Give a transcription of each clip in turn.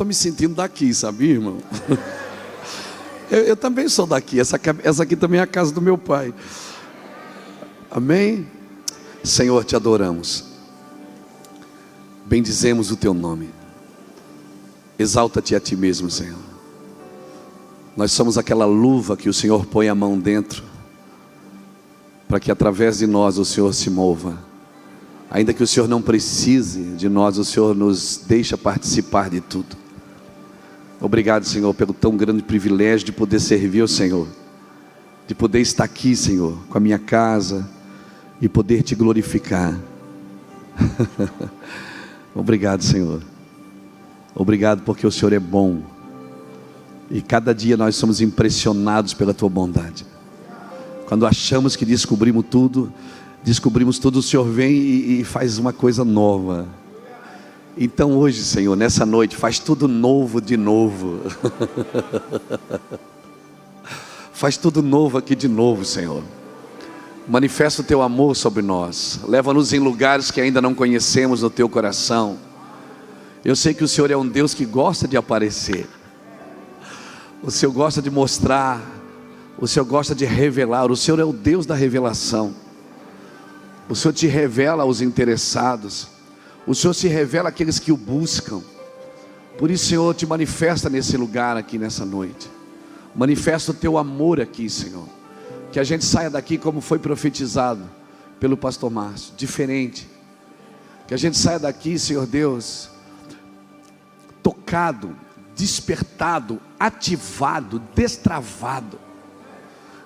estou me sentindo daqui, sabia, irmão? Eu também sou daqui. Essa aqui também é a casa do meu pai. Amém? Senhor, te adoramos. Bendizemos o teu nome. Exalta-te a ti mesmo, Senhor. Nós somos aquela luva que o Senhor põe a mão dentro, para que através de nós o Senhor se mova. Ainda que o Senhor não precise de nós, o Senhor nos deixa participar de tudo. Obrigado, Senhor, pelo tão grande privilégio de poder servir ao Senhor, de poder estar aqui, Senhor, com a minha casa e poder te glorificar. Obrigado, Senhor. Obrigado porque o Senhor é bom e cada dia nós somos impressionados pela tua bondade. Quando achamos que descobrimos tudo, o Senhor vem e faz uma coisa nova. Então hoje, Senhor, nessa noite, faz tudo novo de novo. Faz tudo novo aqui de novo, Senhor. Manifesta o teu amor sobre nós. Leva-nos em lugares que ainda não conhecemos no teu coração. Eu sei que o Senhor é um Deus que gosta de aparecer. O Senhor gosta de mostrar. O Senhor gosta de revelar. O Senhor é o Deus da revelação. O Senhor te revela aos interessados. O Senhor se revela àqueles que o buscam. Por isso, Senhor, te manifesta nesse lugar aqui nessa noite. Manifesta o teu amor aqui, Senhor. Que a gente saia daqui como foi profetizado pelo pastor Márcio, diferente. Que a gente saia daqui, Senhor Deus, tocado, despertado, ativado, destravado.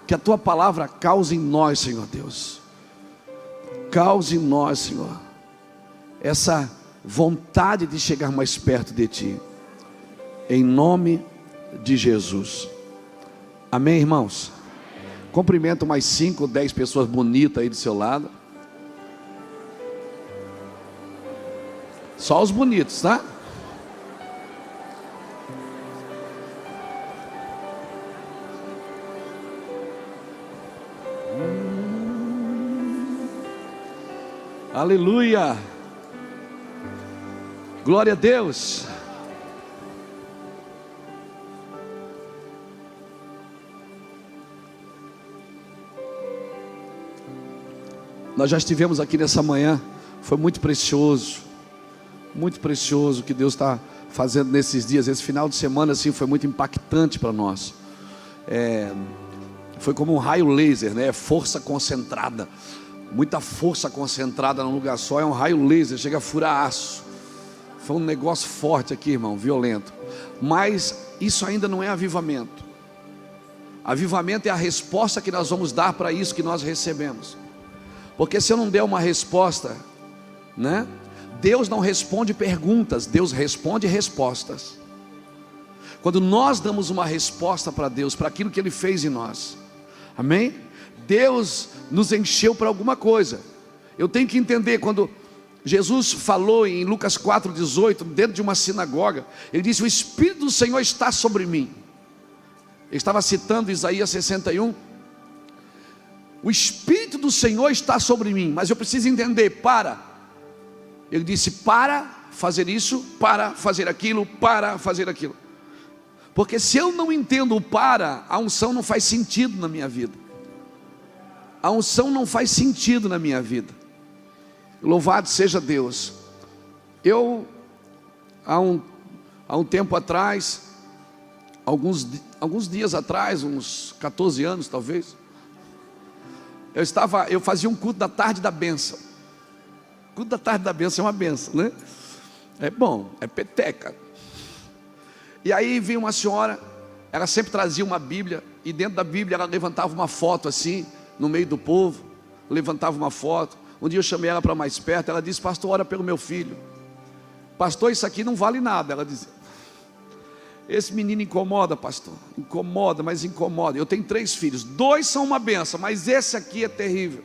Que a tua palavra cause em nós, Senhor Deus. Cause em nós, Senhor, essa vontade de chegar mais perto de ti. Em nome de Jesus. Amém, irmãos? Cumprimento mais 5 ou 10 pessoas bonitas aí do seu lado. Só os bonitos, tá? Aleluia. Glória a Deus. Nós já estivemos aqui nessa manhã. Foi muito precioso o que Deus está fazendo nesses dias. Esse final de semana assim, foi muito impactante para nós. Foi como um raio laser, né? Força concentrada. Muita força concentrada num lugar só. É um raio laser, chega a furar aço. Foi um negócio forte aqui, irmão, violento. Mas isso ainda não é avivamento. Avivamento é a resposta que nós vamos dar para isso que nós recebemos. Porque se eu não der uma resposta, né? Deus não responde perguntas, Deus responde respostas. Quando nós damos uma resposta para Deus, para aquilo que Ele fez em nós, amém? Deus nos encheu para alguma coisa. Eu tenho que entender, quando Jesus falou em Lucas 4,18, dentro de uma sinagoga, Ele disse: o Espírito do Senhor está sobre mim. Ele estava citando Isaías 61. O Espírito do Senhor está sobre mim, mas eu preciso entender, Ele disse: para fazer isso, para fazer aquilo, para fazer aquilo. Porque se eu não entendo o para, a unção não faz sentido na minha vida. A unção não faz sentido na minha vida. Louvado seja Deus. Eu, há um tempo atrás, alguns dias atrás, uns 14 anos talvez, eu fazia um culto da tarde da bênção. Culto da tarde da bênção é uma bênção, né? É bom, é peteca. E aí vinha uma senhora, ela sempre trazia uma Bíblia, e dentro da Bíblia ela levantava uma foto assim, no meio do povo, levantava uma foto. Um dia eu chamei ela para mais perto, ela disse: pastor, ora pelo meu filho. Pastor, isso aqui não vale nada, ela dizia. Esse menino incomoda, pastor, incomoda, mas incomoda. Eu tenho 3 filhos, 2 são uma benção, mas esse aqui é terrível.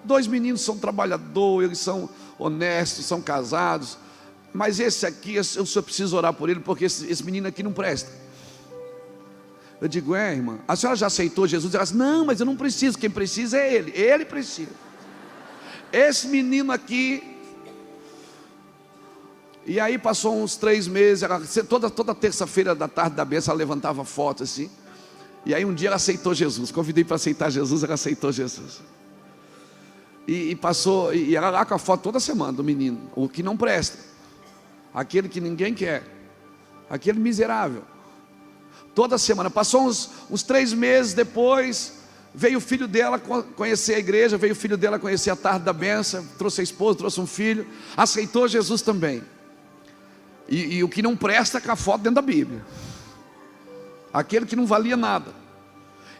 2 meninos são trabalhadores, eles são honestos, são casados, mas esse aqui, eu só preciso orar por ele, porque esse menino aqui não presta. Eu digo: irmã, a senhora já aceitou Jesus? Ela disse: não, mas eu não preciso, quem precisa é ele precisa. Esse menino aqui, E aí passou uns 3 meses, toda terça-feira da tarde da bênção, ela levantava foto assim. E aí um dia ela aceitou Jesus. Convidei para aceitar Jesus, ela aceitou Jesus. E passou, e ela lá com a foto toda semana do menino, o que não presta, aquele que ninguém quer, aquele miserável. Toda semana, passou uns 3 meses depois, veio o filho dela conhecer a igreja, veio o filho dela conhecer a tarde da bênção, trouxe a esposa, trouxe um filho, aceitou Jesus também. E o que não presta é com a foto dentro da Bíblia, aquele que não valia nada.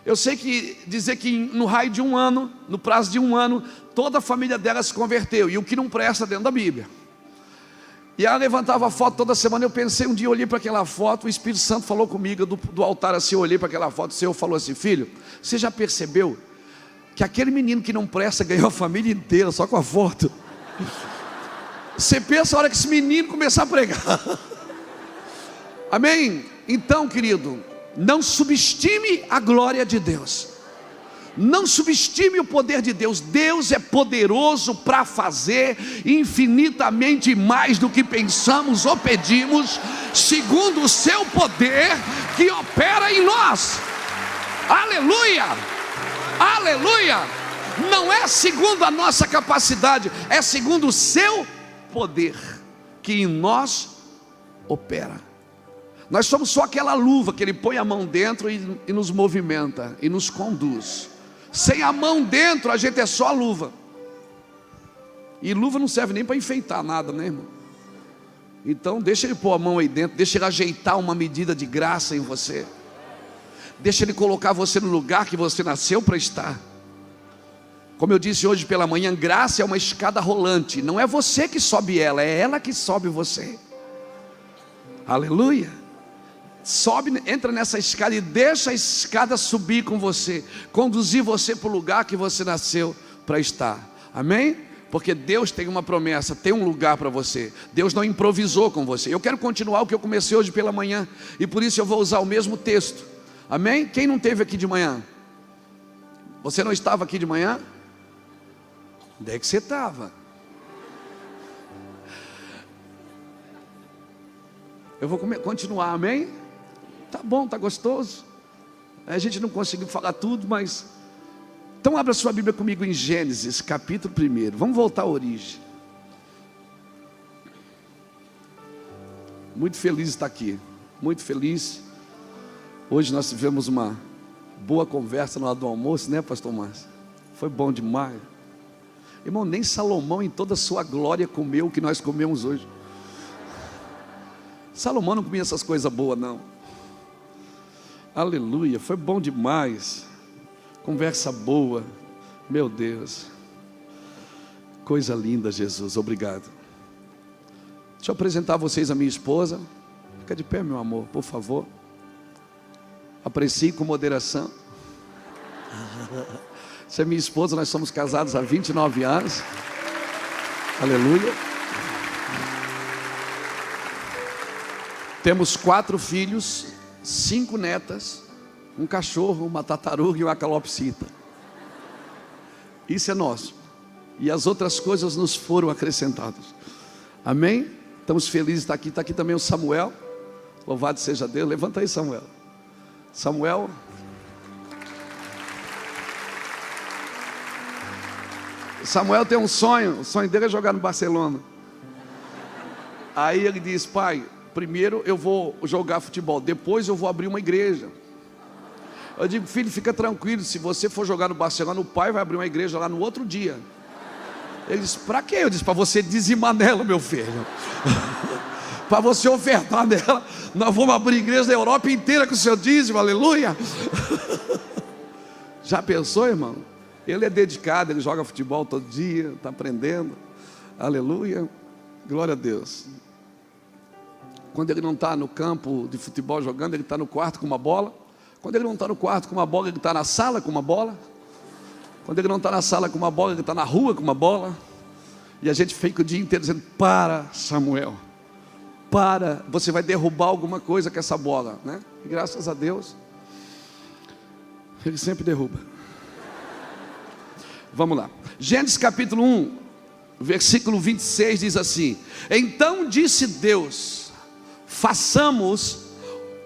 Eu sei que dizer que no raio de 1 ano, no prazo de 1 ano, toda a família dela se converteu, e o que não presta dentro da Bíblia. E ela levantava a foto toda semana. Eu pensei, um dia eu olhei para aquela foto, o Espírito Santo falou comigo do altar assim, eu olhei para aquela foto, o Senhor falou assim: filho, você já percebeu que aquele menino que não presta ganhou a família inteira só com a foto? Você pensa a hora que esse menino começar a pregar. Amém? Então, querido, não subestime a glória de Deus, não subestime o poder de Deus. Deus é poderoso para fazer infinitamente mais do que pensamos ou pedimos, segundo o seu poder que opera em nós. Aleluia, aleluia. Não é segundo a nossa capacidade, é segundo o seu poder que em nós opera. Nós somos só aquela luva que Ele põe a mão dentro e nos movimenta e nos conduz. Sem a mão dentro, a gente é só a luva. E luva não serve nem para enfeitar nada, né, irmão? Então deixa Ele pôr a mão aí dentro, deixa Ele ajeitar uma medida de graça em você, deixa Ele colocar você no lugar que você nasceu para estar. Como eu disse hoje pela manhã, graça é uma escada rolante. Não é você que sobe ela, é ela que sobe você. Aleluia. Sobe, entra nessa escada e deixa a escada subir com você, conduzir você para o lugar que você nasceu para estar. Amém? Porque Deus tem uma promessa, tem um lugar para você. Deus não improvisou com você. Eu quero continuar o que eu comecei hoje pela manhã, e por isso eu vou usar o mesmo texto. Amém? Quem não esteve aqui de manhã? Você não estava aqui de manhã? Onde é que você estava? Eu vou continuar, amém? Tá bom, tá gostoso. A gente não conseguiu falar tudo, mas... Então abra sua Bíblia comigo em Gênesis, capítulo 1. Vamos voltar à origem. Muito feliz de estar aqui, muito feliz. Hoje nós tivemos uma boa conversa na hora do almoço, né, pastor Márcio? Foi bom demais. Irmão, nem Salomão em toda a sua glória comeu o que nós comemos hoje. Salomão não comia essas coisas boas, não. Aleluia, foi bom demais. Conversa boa, meu Deus. Coisa linda, Jesus, obrigado. Deixa eu apresentar a vocês a minha esposa. Fica de pé, meu amor, por favor. Aprecie com moderação. Essa é minha esposa, nós somos casados há 29 anos. Aleluia. Temos 4 filhos, 5 netas, um cachorro, uma tartaruga e uma calopsita. Isso é nosso. E as outras coisas nos foram acrescentadas. Amém? Estamos felizes de estar aqui. Está aqui também o Samuel. Louvado seja Deus. Levanta aí, Samuel. Samuel. Samuel tem um sonho. O sonho dele é jogar no Barcelona. Aí ele diz: pai, primeiro eu vou jogar futebol, depois eu vou abrir uma igreja. Eu digo: filho, fica tranquilo, se você for jogar no Barcelona, o pai vai abrir uma igreja lá no outro dia. Ele disse: para quê? Eu disse: para você dizimar nela, meu filho. Para você ofertar nela. Nós vamos abrir igreja da Europa inteira com o seu dízimo, aleluia. Já pensou, irmão? Ele é dedicado, ele joga futebol todo dia, está aprendendo, aleluia, glória a Deus. Quando ele não está no campo de futebol jogando, ele está no quarto com uma bola. Quando ele não está no quarto com uma bola, ele está na sala com uma bola. Quando ele não está na sala com uma bola, ele está na rua com uma bola. E a gente fica o dia inteiro dizendo: para, Samuel, para, você vai derrubar alguma coisa com essa bola, né? E graças a Deus, ele sempre derruba. Vamos lá, Gênesis capítulo 1. versículo 26 diz assim: então disse Deus: façamos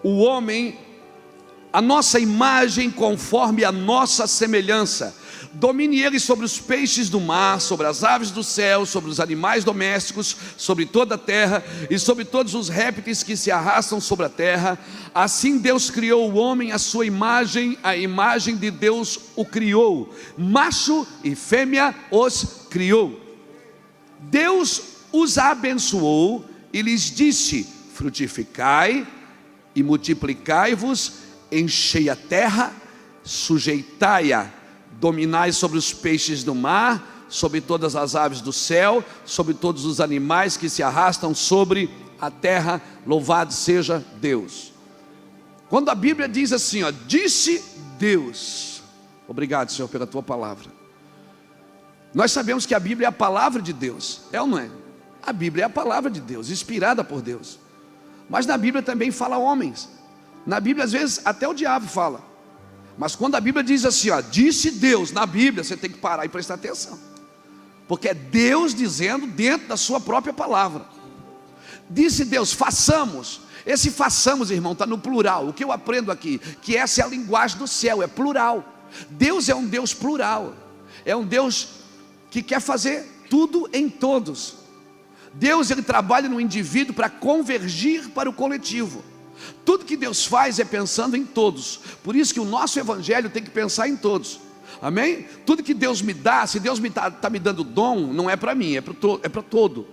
o homem a nossa imagem, conforme a nossa semelhança. Domine ele sobre os peixes do mar, sobre as aves do céu, sobre os animais domésticos, sobre toda a terra e sobre todos os répteis que se arrastam sobre a terra. Assim Deus criou o homem à sua imagem, a imagem de Deus o criou, macho e fêmea os criou. Deus os abençoou e lhes disse: frutificai e multiplicai-vos, enchei a terra, sujeitai-a, dominai sobre os peixes do mar, sobre todas as aves do céu, sobre todos os animais que se arrastam sobre a terra. Louvado seja Deus. Quando a Bíblia diz assim, ó, disse Deus, obrigado, Senhor, pela tua palavra. Nós sabemos que a Bíblia é a palavra de Deus, é ou não é? A Bíblia é a palavra de Deus, inspirada por Deus. Mas na Bíblia também fala homens. Na Bíblia às vezes até o diabo fala. Mas quando a Bíblia diz assim, ó, disse Deus, na Bíblia você tem que parar e prestar atenção, porque é Deus dizendo dentro da sua própria palavra. Disse Deus, façamos. Esse façamos, irmão, está no plural. O que eu aprendo aqui? Que essa é a linguagem do céu, é plural. Deus é um Deus plural. É um Deus que quer fazer tudo em todos. Deus, ele trabalha no indivíduo para convergir para o coletivo. Tudo que Deus faz é pensando em todos. Por isso que o nosso evangelho tem que pensar em todos. Amém? Tudo que Deus me dá, se Deus está me dando dom, não é para mim, é para todo.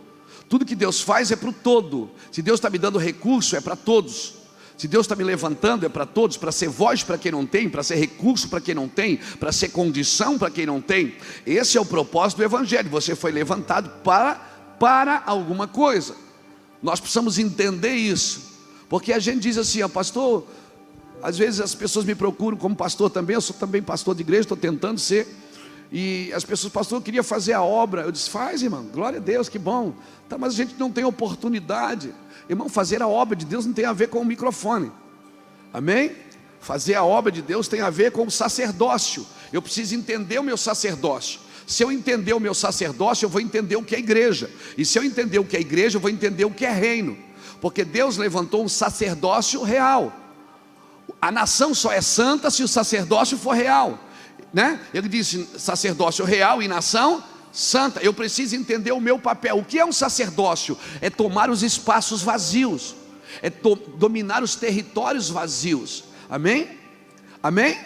Tudo que Deus faz é para o todo. Se Deus está me dando recurso, é para todos. Se Deus está me levantando, é para todos, para ser voz para quem não tem, para ser recurso para quem não tem, para ser condição para quem não tem. Esse é o propósito do evangelho. Você foi levantado para alguma coisa. Nós precisamos entender isso. Porque a gente diz assim, ó, pastor, às vezes as pessoas me procuram como pastor também, eu sou também pastor de igreja, estou tentando ser, e as pessoas, pastor, eu queria fazer a obra. Eu disse, faz, irmão, glória a Deus, que bom. Tá, mas a gente não tem oportunidade. Irmão, fazer a obra de Deus não tem a ver com o microfone, amém? Fazer a obra de Deus tem a ver com o sacerdócio. Eu preciso entender o meu sacerdócio. Se eu entender o meu sacerdócio, eu vou entender o que é igreja. E se eu entender o que é igreja, eu vou entender o que é reino. Porque Deus levantou um sacerdócio real. A nação só é santa se o sacerdócio for real, né? Ele disse sacerdócio real e nação santa. Eu preciso entender o meu papel. O que é um sacerdócio? É tomar os espaços vazios, é dominar os territórios vazios. Amém? Amém?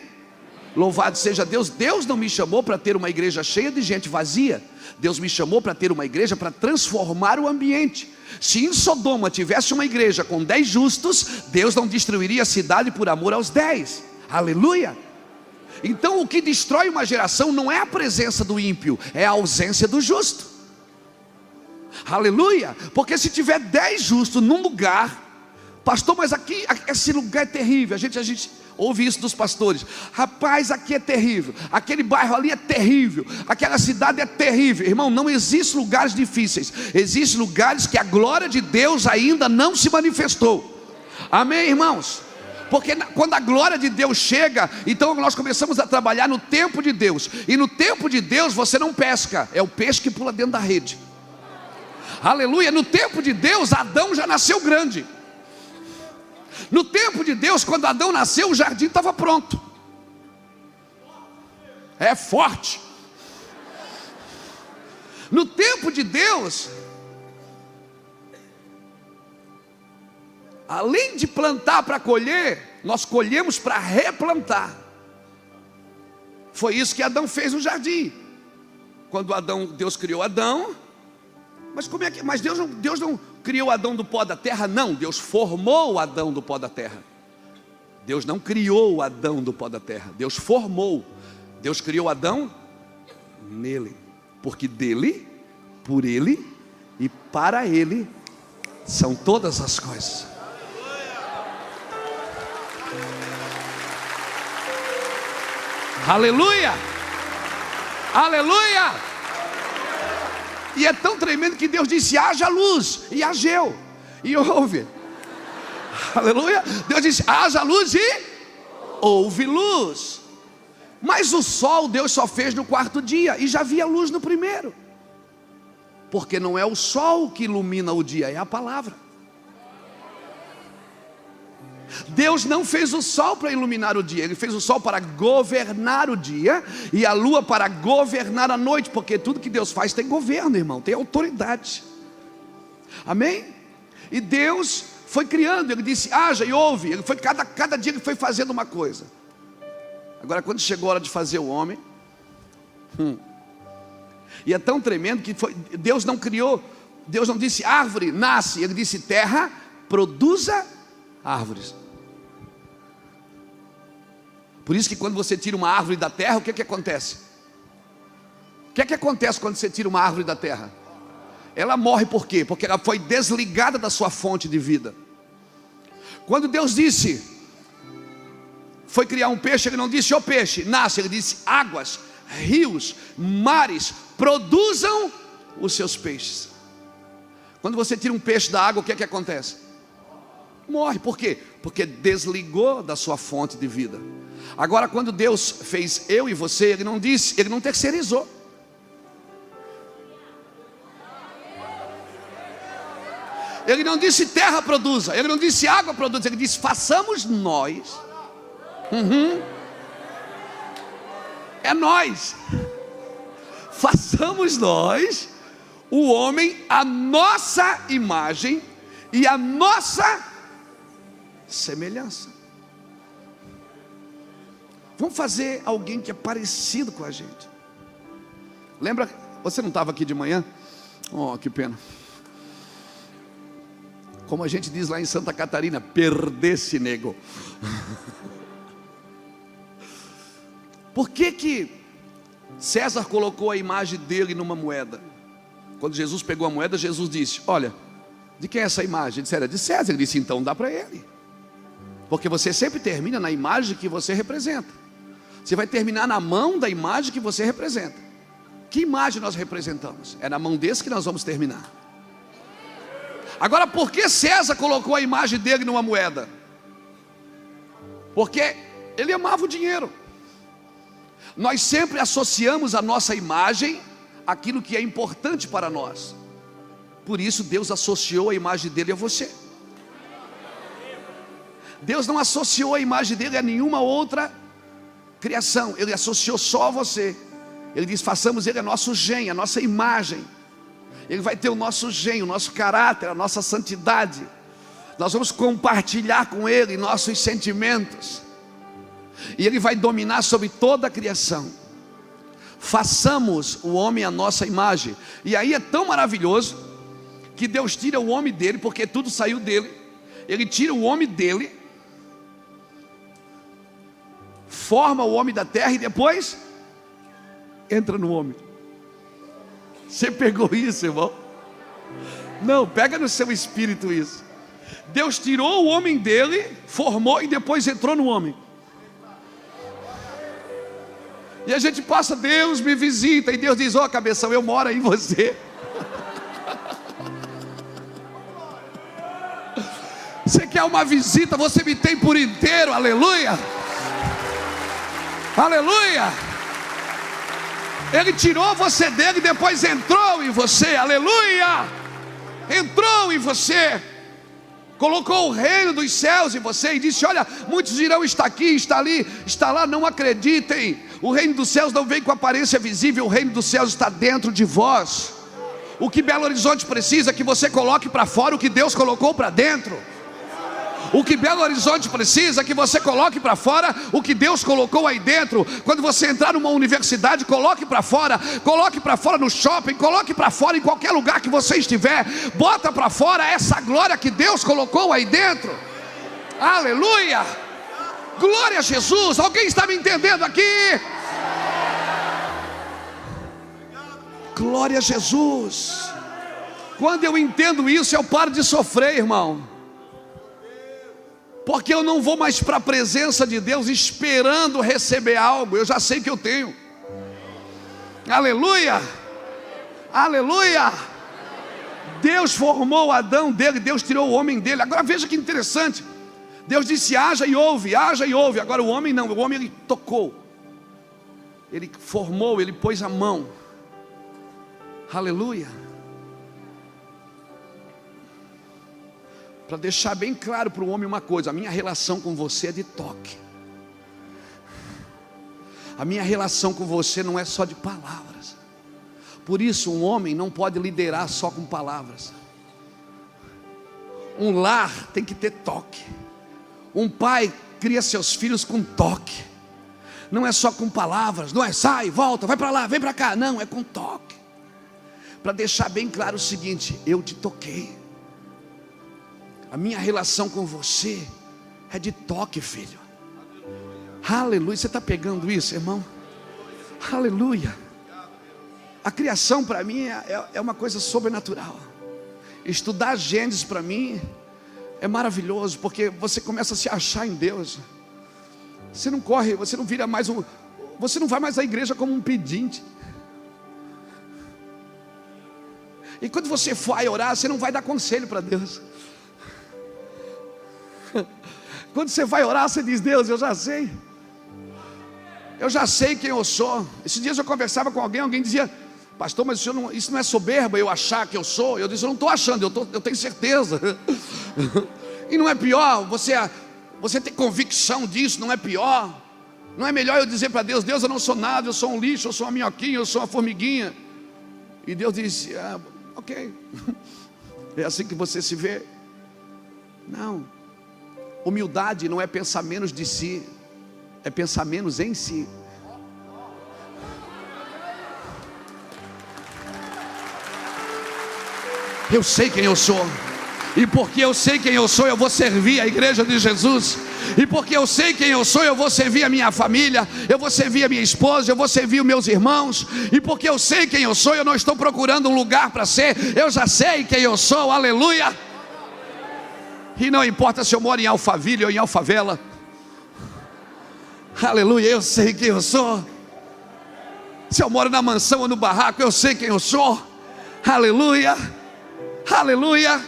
Louvado seja Deus. Deus não me chamou para ter uma igreja cheia de gente vazia. Deus me chamou para ter uma igreja para transformar o ambiente. Se em Sodoma tivesse uma igreja com 10 justos, Deus não destruiria a cidade por amor aos 10. Aleluia. Então o que destrói uma geração não é a presença do ímpio, é a ausência do justo. Aleluia. Porque se tiver 10 justos num lugar, pastor, mas aqui esse lugar é terrível. A gente ouve isso dos pastores. Rapaz, aqui é terrível. Aquele bairro ali é terrível. Aquela cidade é terrível. Irmão, não existem lugares difíceis. Existem lugares que a glória de Deus ainda não se manifestou. Amém, irmãos? Porque quando a glória de Deus chega, então nós começamos a trabalhar no tempo de Deus. E no tempo de Deus você não pesca, é o peixe que pula dentro da rede. Aleluia. No tempo de Deus, Adão já nasceu grande. No tempo de Deus, quando Adão nasceu, o jardim estava pronto. É forte. No tempo de Deus, além de plantar para colher, nós colhemos para replantar. Foi isso que Adão fez no jardim. Quando Deus criou Adão, mas como é que? Mas Deus não criou Adão do pó da terra, não. Deus formou Adão do pó da terra. Deus não criou Adão do pó da terra. Deus formou. Deus criou Adão nele, porque dele, por ele e para ele são todas as coisas. Aleluia! Aleluia! E é tão tremendo que Deus disse, haja luz, e hageu, e houve. Aleluia! Deus disse, haja luz e houve luz. Mas o sol Deus só fez no quarto dia, e já havia luz no primeiro. Porque não é o sol que ilumina o dia, é a palavra. Deus não fez o sol para iluminar o dia, Ele fez o sol para governar o dia e a lua para governar a noite, porque tudo que Deus faz tem governo, irmão, tem autoridade. Amém? E Deus foi criando, Ele disse haja e houve. Ele foi, cada dia Ele foi fazendo uma coisa. Agora quando chegou a hora de fazer o homem, e é tão tremendo que Deus não criou, Deus não disse árvore, nasce. Ele disse terra, produza árvores. Por isso que quando você tira uma árvore da terra, o que acontece? O que acontece quando você tira uma árvore da terra? Ela morre por quê? Porque ela foi desligada da sua fonte de vida. Quando Deus disse, foi criar um peixe, Ele não disse, ô peixe, nasce. Ele disse, águas, rios, mares, produzam os seus peixes. Quando você tira um peixe da água, o que acontece? Morre, por quê? Porque desligou da sua fonte de vida. Agora quando Deus fez eu e você, Ele não disse, Ele não terceirizou. Ele não disse terra produza, Ele não disse água produza, Ele disse façamos nós. É nós. Façamos nós, o homem, a nossa imagem e a nossa semelhança. Vamos fazer alguém que é parecido com a gente. Lembra, você não estava aqui de manhã? Oh, que pena. Como a gente diz lá em Santa Catarina, perder-se nego. Por que César colocou a imagem dele numa moeda? Quando Jesus pegou a moeda, Jesus disse, olha, de quem é essa imagem? Ele disse, era de César. Ele disse, então dá para ele. Porque você sempre termina na imagem que você representa. Você vai terminar na mão da imagem que você representa. Que imagem nós representamos? É na mão desse que nós vamos terminar. Agora, por que César colocou a imagem dele numa moeda? Porque ele amava o dinheiro. Nós sempre associamos a nossa imagem àquilo que é importante para nós. Por isso Deus associou a imagem dele a você. Deus não associou a imagem dele a nenhuma outra criação. Ele associou só a você. Ele diz, façamos ele a nosso gen, a nossa imagem. Ele vai ter o nosso gen, o nosso caráter, a nossa santidade. Nós vamos compartilhar com ele nossos sentimentos. E ele vai dominar sobre toda a criação. Façamos o homem a nossa imagem. E aí é tão maravilhoso que Deus tira o homem dele, porque tudo saiu dele. Ele tira o homem dele, forma o homem da terra e depois entra no homem. Você pegou isso, irmão? Não, pega no seu espírito isso. Deus tirou o homem dele, formou e depois entrou no homem. E a gente passa, Deus me visita, e Deus diz, ó cabeção, eu moro em você. Você quer uma visita, você me tem por inteiro, aleluia. Aleluia. Ele tirou você dele e depois entrou em você, aleluia. Entrou em você. Colocou o reino dos céus em você e disse, olha, muitos dirão, está aqui, está ali, está lá, não acreditem. O reino dos céus não vem com aparência visível, o reino dos céus está dentro de vós. O que Belo Horizonte precisa é que você coloque para fora o que Deus colocou para dentro. O que Belo Horizonte precisa é que você coloque para fora o que Deus colocou aí dentro. Quando você entrar numa universidade, coloque para fora no shopping, coloque para fora em qualquer lugar que você estiver. Bota para fora essa glória que Deus colocou aí dentro. Aleluia! Glória a Jesus! Alguém está me entendendo aqui? Glória a Jesus! Quando eu entendo isso, eu paro de sofrer, irmão. Porque eu não vou mais para a presença de Deus esperando receber algo. Eu já sei que eu tenho. Aleluia. Aleluia. Deus formou Adão dele, Deus tirou o homem dele. Agora veja que interessante. Deus disse haja e houve, haja e houve. Agora o homem não, o homem ele tocou. Ele formou, ele pôs a mão. Aleluia. para deixar bem claro para o homem uma coisa: a minha relação com você é de toque. A minha relação com você não é só de palavras. Por isso um homem não pode liderar só com palavras. Um lar tem que ter toque. Um pai cria seus filhos com toque. Não é só com palavras, não é sai, volta, vai para lá, vem para cá. Não, é com toque. Para deixar bem claro o seguinte: eu te toquei. A minha relação com você é de toque, filho. Aleluia. Você está pegando isso, irmão? Aleluia. A criação para mim é uma coisa sobrenatural. Estudar Gênesis para mim é maravilhoso, porque você começa a se achar em Deus. Você não corre, você não vira mais você não vai mais à igreja como um pedinte. E quando você vai orar, você não vai dar conselho para Deus. Quando você vai orar, você diz: Deus, eu já sei quem eu sou. Esses dias eu conversava com alguém dizia: pastor, mas isso não é soberba, eu achar que eu sou? Eu disse: eu não estou achando, eu tenho certeza. E não é pior, você ter convicção disso, não é pior? Não é melhor eu dizer para Deus: Deus, eu não sou nada, eu sou um lixo, eu sou uma minhoquinha, eu sou uma formiguinha? E Deus disse: ok. É assim que você se vê? Não. Humildade não é pensar menos de si, é pensar menos em si. Eu sei quem eu sou, e porque eu sei quem eu sou, eu vou servir a igreja de Jesus. E porque eu sei quem eu sou, eu vou servir a minha família, eu vou servir a minha esposa, eu vou servir os meus irmãos. E porque eu sei quem eu sou, eu não estou procurando um lugar para ser, eu já sei quem eu sou, aleluia. E não importa se eu moro em Alphaville ou em Alfavela, aleluia, eu sei quem eu sou. Se eu moro na mansão ou no barraco, eu sei quem eu sou, aleluia, aleluia.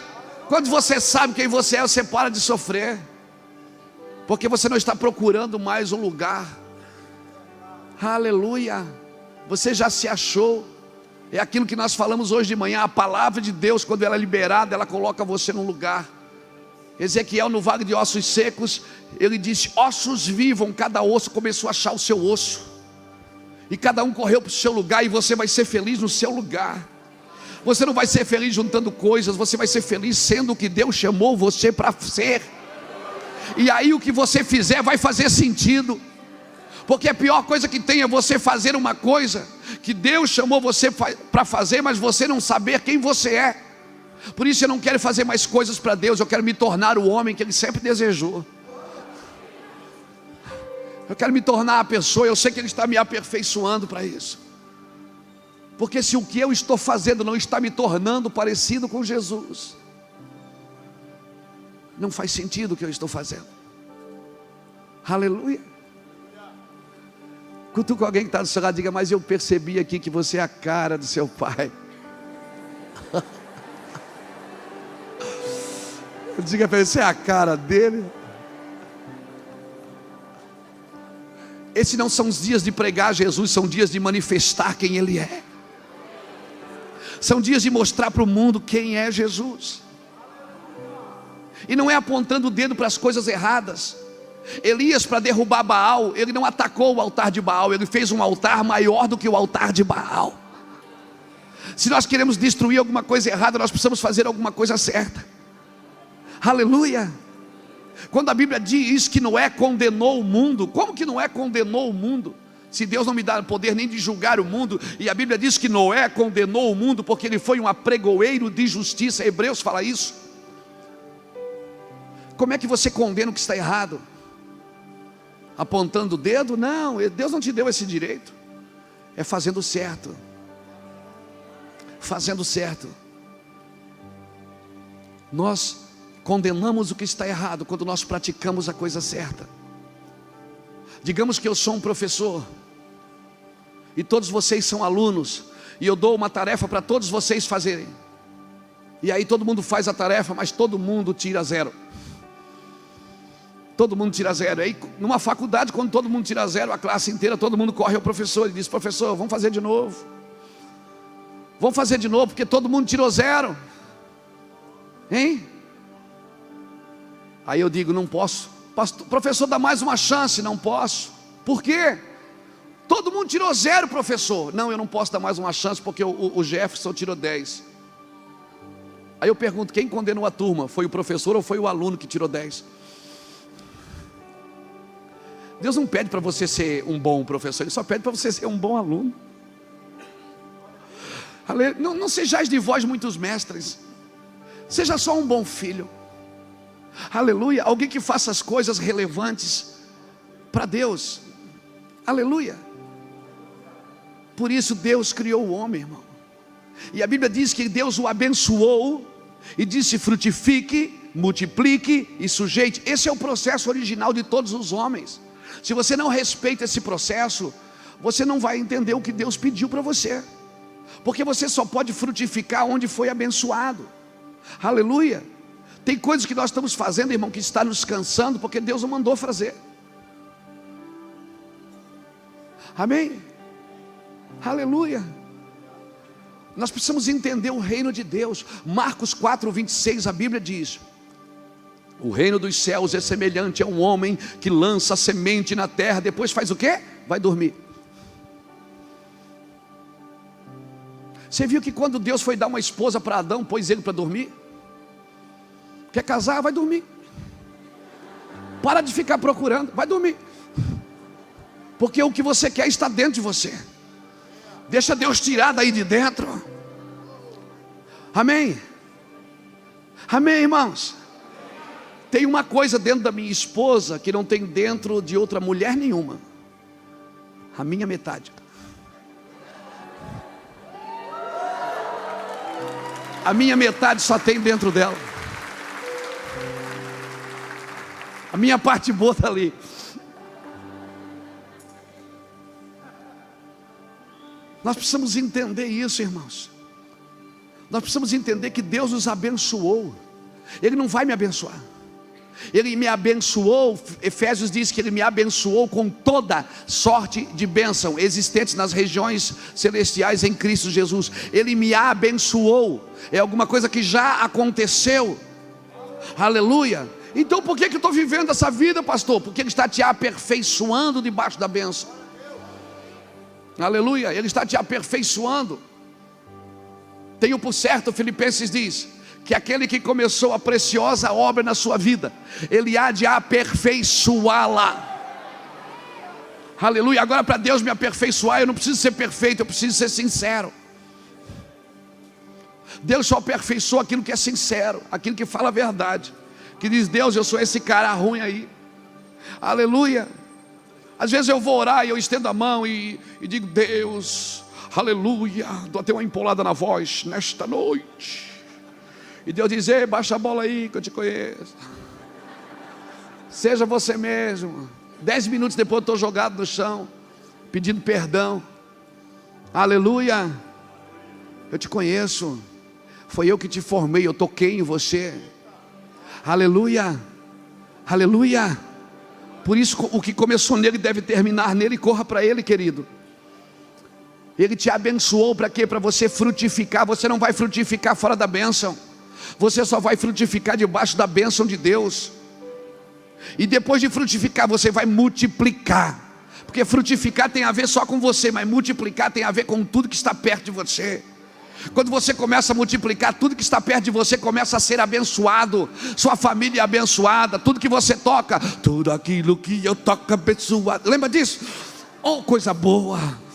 Quando você sabe quem você é, você para de sofrer, porque você não está procurando mais um lugar, aleluia. Você já se achou. É aquilo que nós falamos hoje de manhã. A palavra de Deus, quando ela é liberada, ela coloca você num lugar. Ezequiel, no vale de ossos secos, ele disse: ossos vivam. Cada osso começou a achar o seu osso, e cada um correu para o seu lugar. E você vai ser feliz no seu lugar. Você não vai ser feliz juntando coisas, você vai ser feliz sendo o que Deus chamou você para ser. E aí o que você fizer vai fazer sentido. Porque a pior coisa que tem é você fazer uma coisa que Deus chamou você para fazer, mas você não saber quem você é. Por isso eu não quero fazer mais coisas para Deus, eu quero me tornar o homem que Ele sempre desejou. Eu quero me tornar a pessoa, eu sei que Ele está me aperfeiçoando para isso. Porque se o que eu estou fazendo não está me tornando parecido com Jesus, não faz sentido o que eu estou fazendo. Aleluia. Cutuca alguém que está do seu lado, diga: mas eu percebi aqui que você é a cara do seu pai. Diga para ele: você é a cara dele. Esses não são os dias de pregar Jesus, são dias de manifestar quem Ele é. São dias de mostrar para o mundo quem é Jesus. E não é apontando o dedo para as coisas erradas. Elias, para derrubar Baal, ele não atacou o altar de Baal, ele fez um altar maior do que o altar de Baal. Se nós queremos destruir alguma coisa errada, nós precisamos fazer alguma coisa certa. Aleluia. Quando a Bíblia diz que Noé condenou o mundo, como que Noé condenou o mundo? Se Deus não me dá poder nem de julgar o mundo, e a Bíblia diz que Noé condenou o mundo porque ele foi um apregoeiro de justiça. Hebreus fala isso. Como é que você condena o que está errado? Apontando o dedo? Não, Deus não te deu esse direito. É fazendo certo. Fazendo certo. Nós condenamos o que está errado quando nós praticamos a coisa certa. Digamos que eu sou um professor e todos vocês são alunos, e eu dou uma tarefa para todos vocês fazerem, e aí todo mundo faz a tarefa, mas todo mundo tira 0. Todo mundo tira 0. Aí numa faculdade, quando todo mundo tira 0, a classe inteira, todo mundo corre ao professor e diz: professor, vamos fazer de novo. Vamos fazer de novo, porque todo mundo tirou 0. Hein? Aí eu digo, não posso. Pastor, professor, dá mais uma chance. Não posso. Por quê? Todo mundo tirou 0, professor. Não, eu não posso dar mais uma chance porque o Jefferson tirou 10. Aí eu pergunto, quem condenou a turma? Foi o professor ou foi o aluno que tirou 10? Deus não pede para você ser um bom professor, Ele só pede para você ser um bom aluno. Não sejais de vós muitos mestres, seja só um bom filho. Aleluia. Alguém que faça as coisas relevantes para Deus. Aleluia. Por isso Deus criou o homem, irmão. E a Bíblia diz que Deus o abençoou e disse: frutifique, multiplique e sujeite. Esse é o processo original de todos os homens. Se você não respeita esse processo, você não vai entender o que Deus pediu para você, porque você só pode frutificar onde foi abençoado. Aleluia. Tem coisas que nós estamos fazendo, irmão, que está nos cansando, porque Deus não mandou fazer. Amém? Aleluia. Nós precisamos entender o reino de Deus. Marcos 4:26, a Bíblia diz: o reino dos céus é semelhante a um homem que lança a semente na terra, depois faz o quê? Vai dormir. Você viu que quando Deus foi dar uma esposa para Adão, pôs ele para dormir? Quer casar? Vai dormir. Para de ficar procurando, vai dormir. Porque o que você quer está dentro de você. Deixa Deus tirar daí de dentro. Amém? Amém, irmãos? Tem uma coisa dentro da minha esposa que não tem dentro de outra mulher nenhuma: a minha metade. A minha metade só tem dentro dela. A minha parte boa está ali. Nós precisamos entender isso, irmãos. Nós precisamos entender que Deus nos abençoou. Ele não vai me abençoar. Ele me abençoou. Efésios diz que Ele me abençoou com toda sorte de bênção existentes nas regiões celestiais em Cristo Jesus. Ele me abençoou. É alguma coisa que já aconteceu. Aleluia. Então por que eu estou vivendo essa vida, pastor? Porque Ele está te aperfeiçoando debaixo da bênção. Aleluia. Ele está te aperfeiçoando. Tenho por certo, Filipenses diz, que aquele que começou a preciosa obra na sua vida, Ele há de aperfeiçoá-la. Aleluia. Agora, para Deus me aperfeiçoar, eu não preciso ser perfeito, eu preciso ser sincero. Deus só aperfeiçoa aquilo que é sincero, aquilo que fala a verdade, que diz: Deus, eu sou esse cara ruim aí. Aleluia. Às vezes eu vou orar e eu estendo a mão e digo: Deus, aleluia, dou até uma empolada na voz nesta noite. E Deus diz: ei, baixa a bola aí que eu te conheço. Seja você mesmo. 10 minutos depois eu estou jogado no chão, pedindo perdão. Aleluia. Eu te conheço. Foi eu que te formei, eu toquei em você. Aleluia. Aleluia. Por isso o que começou nele deve terminar nele. Corra para ele, querido. Ele te abençoou para quê? Para você frutificar. Você não vai frutificar fora da bênção. Você só vai frutificar debaixo da bênção de Deus. E depois de frutificar, você vai multiplicar. Porque frutificar tem a ver só com você, mas multiplicar tem a ver com tudo que está perto de você. Quando você começa a multiplicar, tudo que está perto de você começa a ser abençoado. Sua família é abençoada. Tudo que você toca, tudo aquilo que eu toco abençoado. Lembra disso? Oh, coisa boa.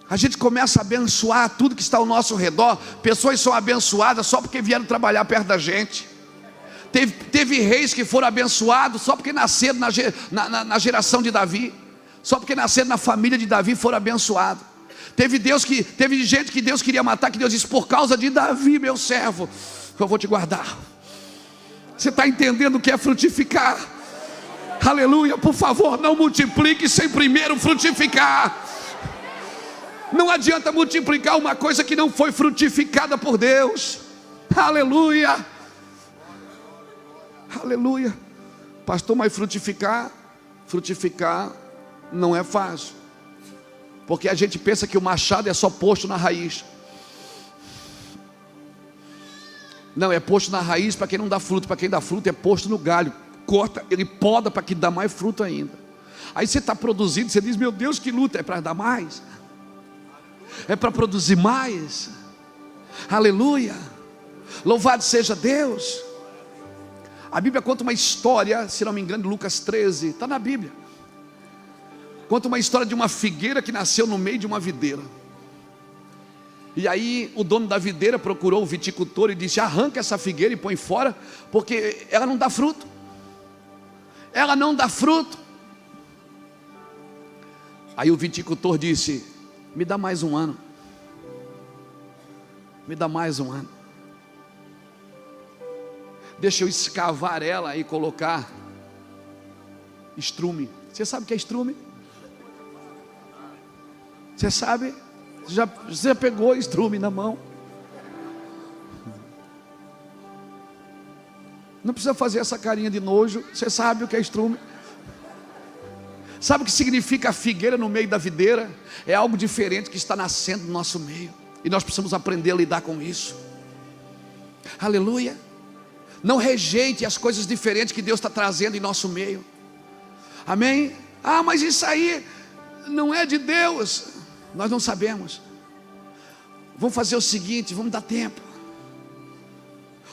A gente começa a abençoar tudo que está ao nosso redor. Pessoas são abençoadas só porque vieram trabalhar perto da gente. Teve reis que foram abençoados só porque nasceram na geração de Davi. Só porque nasceram na família de Davi foram abençoados. Teve gente que Deus queria matar, que Deus disse: por causa de Davi, meu servo, eu vou te guardar. Você está entendendo o que é frutificar? Aleluia. Por favor, não multiplique sem primeiro frutificar. Não adianta multiplicar uma coisa que não foi frutificada por Deus. Aleluia. Aleluia. Pastor, mas frutificar não é fácil. Porque a gente pensa que o machado é só posto na raiz. Não, é posto na raiz para quem não dá fruto. Para quem dá fruto é posto no galho. Corta, ele poda para que dá mais fruto ainda. Aí você está produzindo, você diz, meu Deus, que luta. É para dar mais. É para produzir mais. Aleluia. Louvado seja Deus. A Bíblia conta uma história, se não me engano, Lucas 13, está na Bíblia. Conta uma história de uma figueira que nasceu no meio de uma videira. E aí o dono da videira procurou o viticultor e disse, arranca essa figueira e põe fora, porque ela não dá fruto. Ela não dá fruto. Aí o viticultor disse, me dá mais um ano. Me dá mais um ano. Deixa eu escavar ela e colocar estrume. Você sabe o que é estrume? Você sabe? Você já pegou estrume na mão? Não precisa fazer essa carinha de nojo. Você sabe o que é estrume? Sabe o que significa a figueira no meio da videira? É algo diferente que está nascendo no nosso meio. E nós precisamos aprender a lidar com isso. Aleluia. Não rejeite as coisas diferentes que Deus está trazendo em nosso meio. Amém? Ah, mas isso aí não é de Deus. Nós não sabemos. Vamos fazer o seguinte, vamos dar tempo.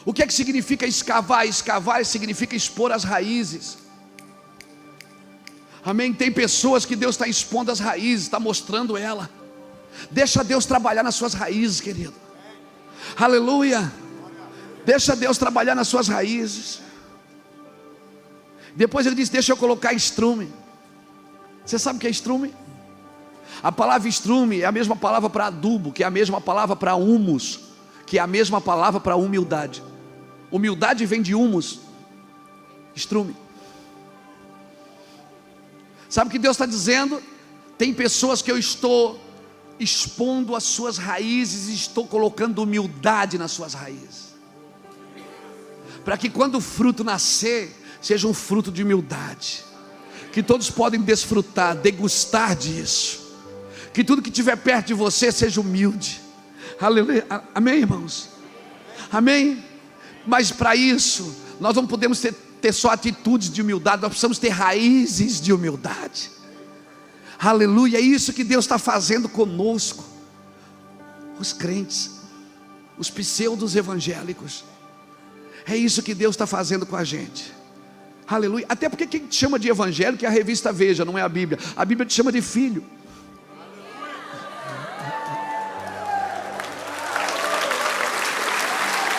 O que é que significa escavar? Escavar significa expor as raízes. Amém? Tem pessoas que Deus está expondo as raízes, está mostrando ela. Deixa Deus trabalhar nas suas raízes, querido. Aleluia. Deixa Deus trabalhar nas suas raízes. Depois ele disse, deixa eu colocar estrume. Você sabe o que é estrume? A palavra estrume é a mesma palavra para adubo, que é a mesma palavra para humus, que é a mesma palavra para humildade. Humildade vem de humus. Estrume. Sabe o que Deus está dizendo? Tem pessoas que eu estou expondo as suas raízes e estou colocando humildade nas suas raízes, para que quando o fruto nascer, seja um fruto de humildade, que todos podem desfrutar, degustar disso, que tudo que estiver perto de você seja humilde. Aleluia. Amém, irmãos? Amém? Mas para isso, nós não podemos ter só atitudes de humildade, nós precisamos ter raízes de humildade. Aleluia, é isso que Deus está fazendo conosco, os crentes, os pseudos evangélicos. É isso que Deus está fazendo com a gente. Aleluia. Até porque quem te chama de evangélico é a revista Veja, não é a Bíblia. A Bíblia te chama de filho.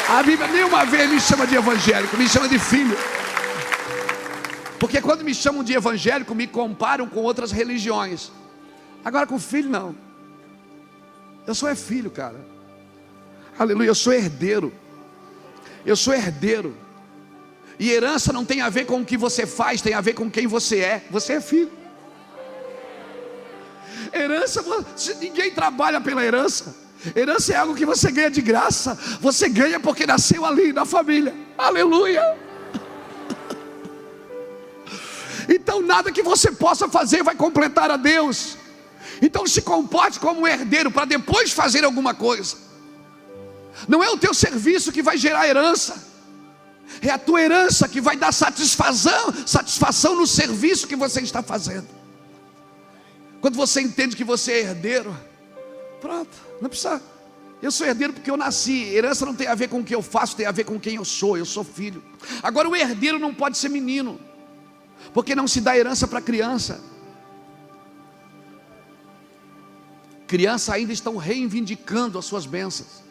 A Bíblia nenhuma vez me chama de evangélico, me chama de filho. Porque quando me chamam de evangélico, me comparam com outras religiões. Agora com filho não. Eu sou filho, cara. Aleluia, eu sou herdeiro. Eu sou herdeiro. E herança não tem a ver com o que você faz, tem a ver com quem você é. Você é filho. Herança, ninguém trabalha pela herança. Herança é algo que você ganha de graça. Você ganha porque nasceu ali na família. Aleluia. Então nada que você possa fazer vai completar a Deus. Então se comporte como um herdeiro para depois fazer alguma coisa. Não é o teu serviço que vai gerar herança, é a tua herança que vai dar satisfação no serviço que você está fazendo. Quando você entende que você é herdeiro, pronto, não precisa. Eu sou herdeiro porque eu nasci. Herança não tem a ver com o que eu faço, tem a ver com quem eu sou filho. Agora o herdeiro não pode ser menino, porque não se dá herança para criança. Crianças ainda estão reivindicando as suas bênçãos.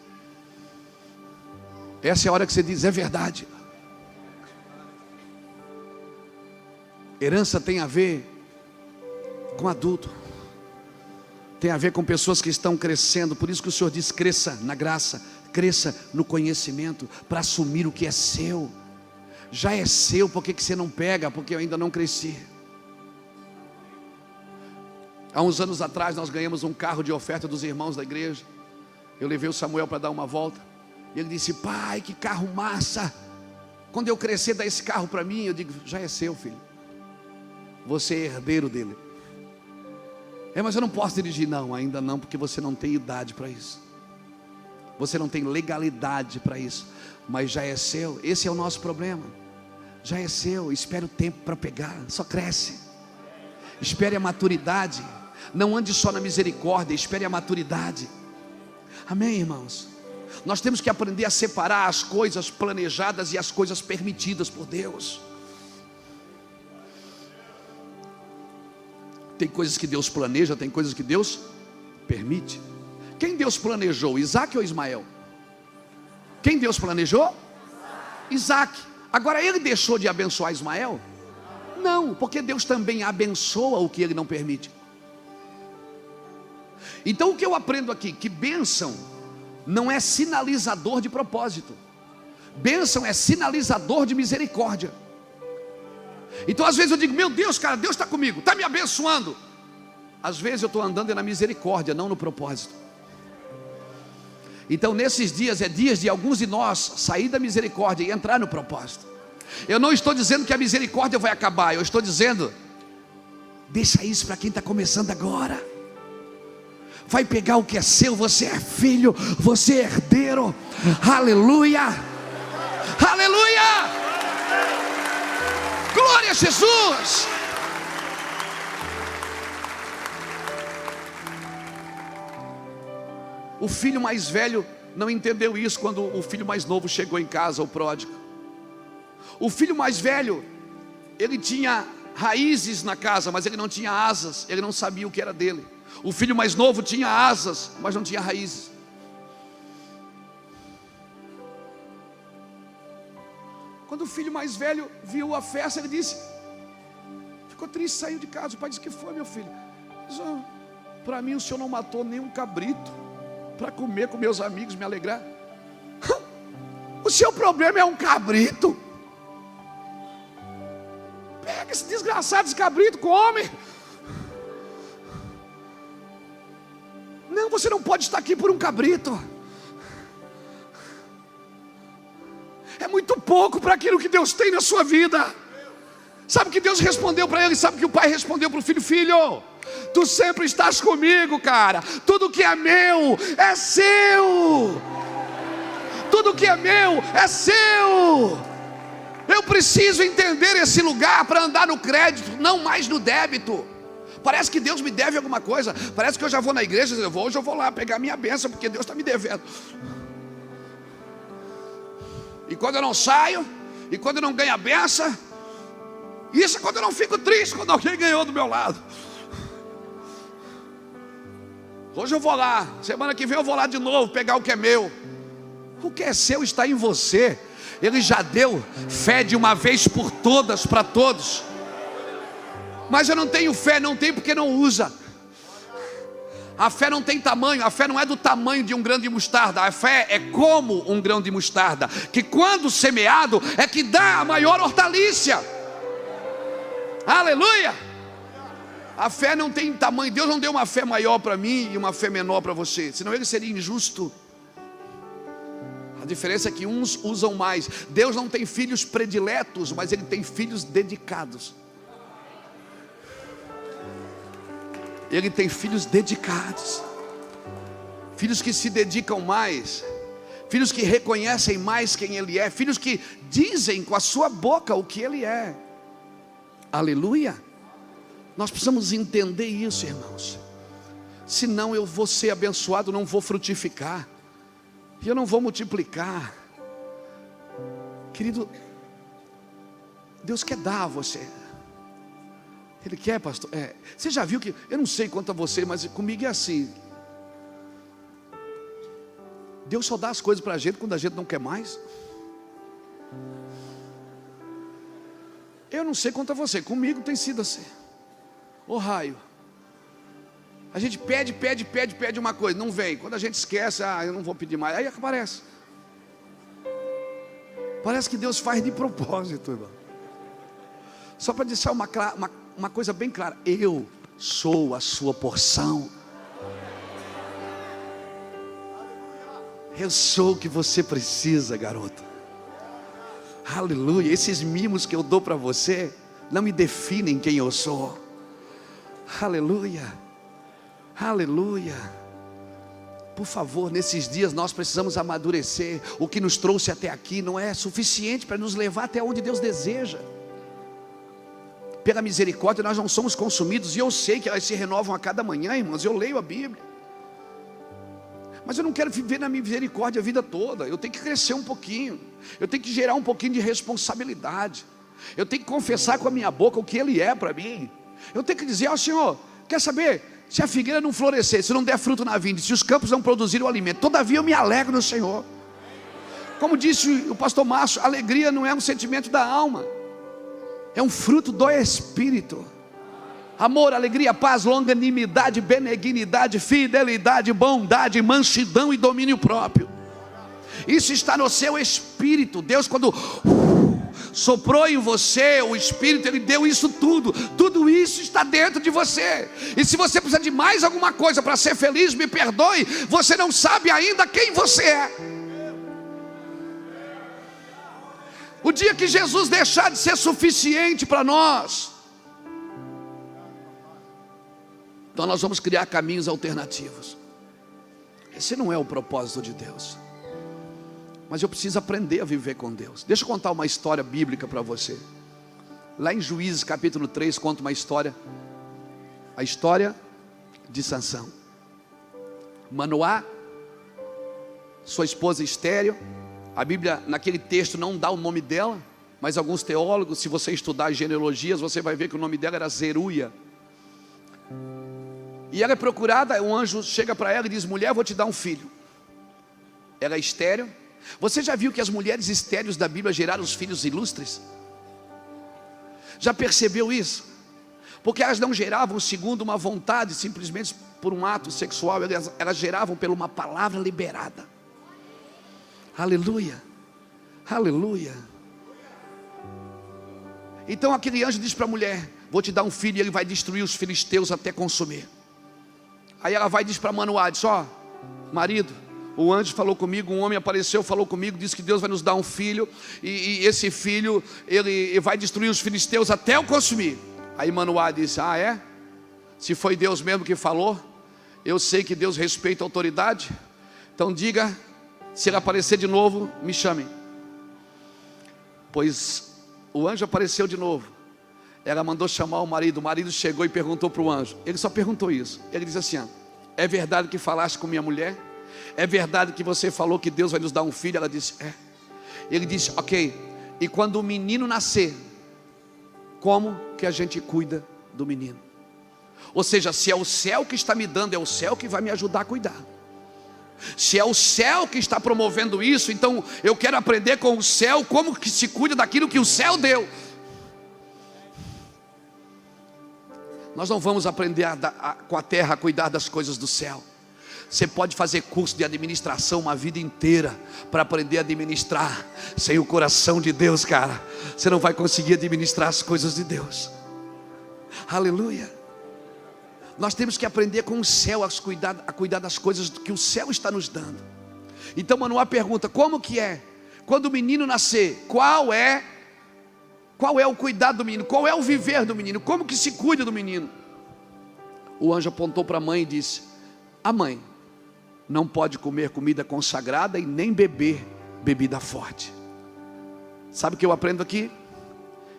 Essa é a hora que você diz, é verdade. Herança tem a ver com adulto, tem a ver com pessoas que estão crescendo. Por isso que o Senhor diz, cresça na graça, cresça no conhecimento, para assumir o que é seu. Já é seu, por que você não pega? Porque eu ainda não cresci. Há uns anos atrás nós ganhamos um carro de oferta dos irmãos da igreja. Eu levei o Samuel para dar uma volta, e ele disse, pai, que carro massa. Quando eu crescer, dá esse carro para mim. Eu digo, já é seu, filho. Você é herdeiro dele. Mas eu não posso dirigir. Não, ainda não, porque você não tem idade para isso. Você não tem legalidade para isso, mas já é seu. Esse é o nosso problema. Já é seu. Espere o tempo para pegar. Só cresce. Espere a maturidade. Não ande só na misericórdia, espere a maturidade. Amém, irmãos? Nós temos que aprender a separar as coisas planejadas e as coisas permitidas por Deus. Tem coisas que Deus planeja, tem coisas que Deus permite. Quem Deus planejou, Isaac ou Ismael? Quem Deus planejou? Isaac. Agora ele deixou de abençoar Ismael? Não, porque Deus também abençoa o que ele não permite. Então o que eu aprendo aqui? Que bênção não é sinalizador de propósito. Bênção é sinalizador de misericórdia. Então às vezes eu digo, meu Deus, cara, Deus está comigo, está me abençoando. Às vezes eu estou andando na misericórdia, não no propósito. Então nesses dias, é dias de alguns de nós sair da misericórdia e entrar no propósito. Eu não estou dizendo que a misericórdia vai acabar, eu estou dizendo, deixa isso para quem está começando agora. Vai pegar o que é seu, você é filho, você é herdeiro. Aleluia, aleluia, glória a Jesus. O filho mais velho não entendeu isso quando o filho mais novo chegou em casa, o pródigo. O filho mais velho, ele tinha raízes na casa, mas ele não tinha asas, ele não sabia o que era dele. O filho mais novo tinha asas, mas não tinha raízes. Quando o filho mais velho viu a festa, ele disse, ficou triste, saiu de casa. O pai disse, que foi, meu filho? Para mim o senhor não matou nenhum cabrito para comer com meus amigos, me alegrar. O seu problema é um cabrito. Pega esse desgraçado, esse cabrito, come. Não, você não pode estar aqui por um cabrito. É muito pouco para aquilo que Deus tem na sua vida. Sabe o que Deus respondeu para ele? Sabe o que o pai respondeu para o filho? Filho, tu sempre estás comigo, cara. Tudo que é meu é seu. Tudo que é meu é seu. Eu preciso entender esse lugar para andar no crédito, não mais no débito. Parece que Deus me deve alguma coisa. Parece que eu já vou na igreja, hoje eu vou lá pegar minha bênção, porque Deus está me devendo. E quando eu não saio, e quando eu não ganho a bênção, isso é quando eu não fico triste, quando alguém ganhou do meu lado. Hoje eu vou lá, semana que vem eu vou lá de novo pegar o que é meu. O que é seu está em você. Ele já deu fé de uma vez por todas para todos. Mas eu não tenho fé, não tenho porque não usa. A fé não tem tamanho, a fé não é do tamanho de um grão de mostarda. A fé é como um grão de mostarda, que quando semeado é que dá a maior hortaliça. Aleluia. A fé não tem tamanho. Deus não deu uma fé maior para mim e uma fé menor para você, senão ele seria injusto. A diferença é que uns usam mais. Deus não tem filhos prediletos, mas ele tem filhos dedicados. Ele tem filhos dedicados, filhos que se dedicam mais, filhos que reconhecem mais quem ele é, filhos que dizem com a sua boca o que ele é. Aleluia. Nós precisamos entender isso, irmãos. Senão eu vou ser abençoado, não vou frutificar, e eu não vou multiplicar. Querido, Deus quer dar a você. Ele quer, pastor. Você já viu que, eu não sei quanto a você, mas comigo é assim. Deus só dá as coisas para a gente quando a gente não quer mais. Eu não sei quanto a você, comigo tem sido assim. Ô raio. A gente pede uma coisa, não vem. Quando a gente esquece, eu não vou pedir mais, aí aparece. Parece que Deus faz de propósito, irmão. Só para deixar uma coisa bem clara: eu sou a sua porção. Eu sou o que você precisa, garoto. Aleluia. Esses mimos que eu dou para você não me definem quem eu sou. Aleluia. Aleluia. Por favor, nesses dias nós precisamos amadurecer. O que nos trouxe até aqui não é suficiente para nos levar até onde Deus deseja. Pela misericórdia nós não somos consumidos, e eu sei que elas se renovam a cada manhã, irmãos. Eu leio a Bíblia, mas eu não quero viver na misericórdia a vida toda. Eu tenho que crescer um pouquinho, eu tenho que gerar um pouquinho de responsabilidade. Eu tenho que confessar com a minha boca o que Ele é para mim. Eu tenho que dizer: ó Senhor, quer saber? Se a figueira não florescer, se não der fruto na vinde, se os campos não produzirem o alimento, todavia eu me alegro no Senhor. Como disse o pastor Márcio, alegria não é um sentimento da alma, é um fruto do Espírito. Amor, alegria, paz, longanimidade, benignidade, fidelidade, bondade, mansidão e domínio próprio. Isso está no seu espírito. Deus, quando soprou em você o Espírito, Ele deu isso tudo. Tudo isso está dentro de você. E se você precisa de mais alguma coisa para ser feliz, me perdoe, você não sabe ainda quem você é. O dia que Jesus deixar de ser suficiente para nós, então nós vamos criar caminhos alternativos. Esse não é o propósito de Deus. Mas eu preciso aprender a viver com Deus. Deixa eu contar uma história bíblica para você. Lá em Juízes capítulo 3 conta uma história. A história de Sansão. Manoá, sua esposa estéril. A Bíblia naquele texto não dá o nome dela, mas alguns teólogos, se você estudar as genealogias, você vai ver que o nome dela era Zeruia. E ela é procurada, um anjo chega para ela e diz: mulher, vou te dar um filho. Ela é estéril. Você já viu que as mulheres estéreis da Bíblia geraram os filhos ilustres? Já percebeu isso? Porque elas não geravam segundo uma vontade, simplesmente por um ato sexual. Elas geravam por uma palavra liberada. Aleluia, aleluia. Então aquele anjo diz para a mulher: vou te dar um filho e ele vai destruir os filisteus até consumir. Aí ela vai e diz para Manoá, diz: ó, marido, o anjo falou comigo, um homem apareceu, falou comigo, disse que Deus vai nos dar um filho, e esse filho, ele vai destruir os filisteus até o consumir. Aí Manoá disse: ah é? Se foi Deus mesmo que falou, eu sei que Deus respeita a autoridade, então diga, se ele aparecer de novo, me chame. Pois o anjo apareceu de novo. Ela mandou chamar o marido chegou e perguntou para o anjo. Ele só perguntou isso. Ele disse assim: é verdade que falaste com minha mulher? É verdade que você falou que Deus vai nos dar um filho? Ela disse: é. Ele disse: ok, e quando o menino nascer, como que a gente cuida do menino? Ou seja, se é o céu que está me dando, é o céu que vai me ajudar a cuidar. Se é o céu que está promovendo isso, então eu quero aprender com o céu como que se cuida daquilo que o céu deu. Nós não vamos aprender com a terra a cuidar das coisas do céu. Você pode fazer curso de administração uma vida inteira para aprender a administrar. Sem o coração de Deus, cara, você não vai conseguir administrar as coisas de Deus. Aleluia. Nós temos que aprender com o céu a cuidar das coisas que o céu está nos dando. Então Manoá pergunta: como que é? Quando o menino nascer, qual é o cuidado do menino? Qual é o viver do menino? Como que se cuida do menino? O anjo apontou para a mãe e disse: a mãe não pode comer comida consagrada e nem beber bebida forte. Sabe o que eu aprendo aqui?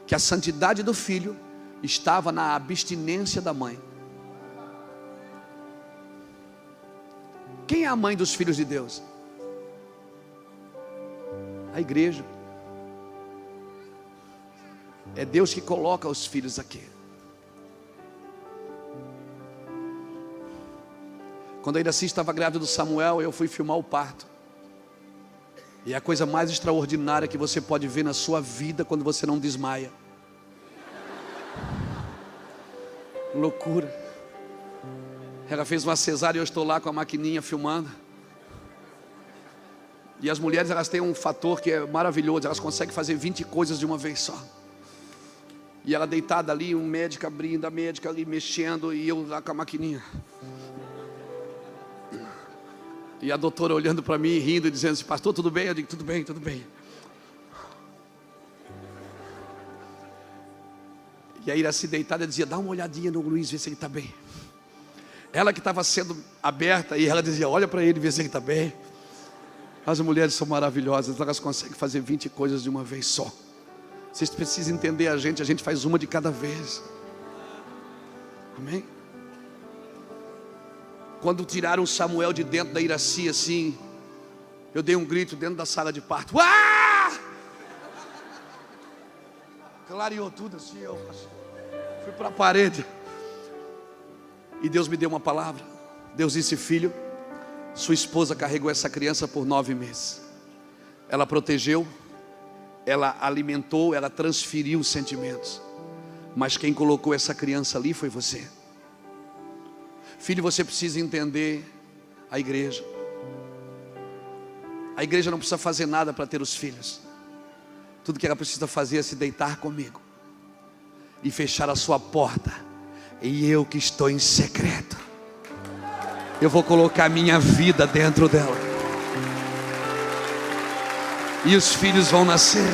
Que a santidade do filho estava na abstinência da mãe. Quem é a mãe dos filhos de Deus? A igreja. É Deus que coloca os filhos aqui. Quando a Iraci estava grávida do Samuel, eu fui filmar o parto. E é a coisa mais extraordinária que você pode ver na sua vida quando você não desmaia. Loucura. Ela fez uma cesárea e eu estou lá com a maquininha filmando. E as mulheres, elas têm um fator que é maravilhoso. Elas conseguem fazer 20 coisas de uma vez só. E ela deitada ali, um médico abrindo, a médica ali mexendo, e eu lá com a maquininha. E a doutora olhando para mim, rindo, dizendo assim: pastor, tudo bem? Eu digo: tudo bem, tudo bem. E a Iraci deitada dizia: dá uma olhadinha no Luiz, vê se ele está bem. Ela que estava sendo aberta, e ela dizia: olha para ele, vê se ele está bem. As mulheres são maravilhosas, elas conseguem fazer 20 coisas de uma vez só. Vocês precisam entender a gente faz uma de cada vez. Amém? Quando tiraram Samuel de dentro da Iraci, assim, eu dei um grito dentro da sala de parto. Ah! Clareou tudo assim, eu fui para a parede. E Deus me deu uma palavra. Deus disse: filho, sua esposa carregou essa criança por 9 meses. Ela protegeu, ela alimentou, ela transferiu os sentimentos. Mas quem colocou essa criança ali foi você. Filho, você precisa entender a igreja. A igreja não precisa fazer nada para ter os filhos. Tudo que ela precisa fazer é se deitar comigo e fechar a sua porta. E eu que estou em secreto, eu vou colocar minha vida dentro dela. E os filhos vão nascer.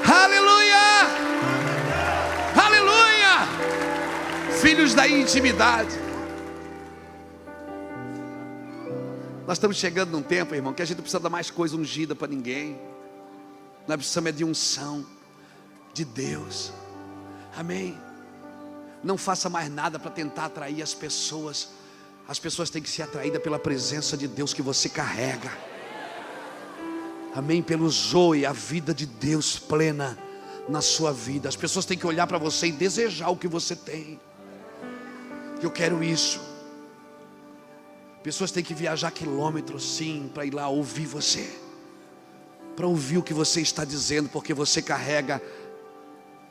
Aleluia! Aleluia! Filhos da intimidade. Nós estamos chegando num tempo, irmão, que a gente não precisa dar mais coisa ungida para ninguém. Nós precisamos de unção de Deus. Amém? Não faça mais nada para tentar atrair as pessoas. As pessoas têm que ser atraídas pela presença de Deus que você carrega. Amém? Pelo zoe, a vida de Deus plena na sua vida. As pessoas têm que olhar para você e desejar o que você tem. Eu quero isso. Pessoas têm que viajar quilômetros, sim, para ir lá ouvir você, para ouvir o que você está dizendo, porque você carrega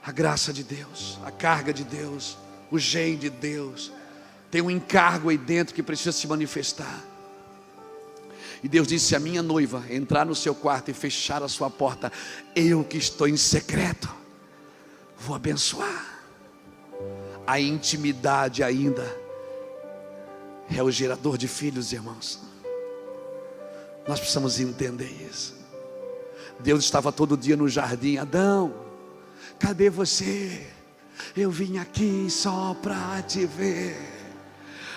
a graça de Deus, a carga de Deus, o gen de Deus. Tem um encargo aí dentro que precisa se manifestar. E Deus disse: se a minha noiva entrar no seu quarto e fechar a sua porta, eu que estou em secreto vou abençoar. A intimidade ainda é o gerador de filhos, irmãos. Nós precisamos entender isso. Deus estava todo dia no jardim. Adão, cadê você? Eu vim aqui só para te ver.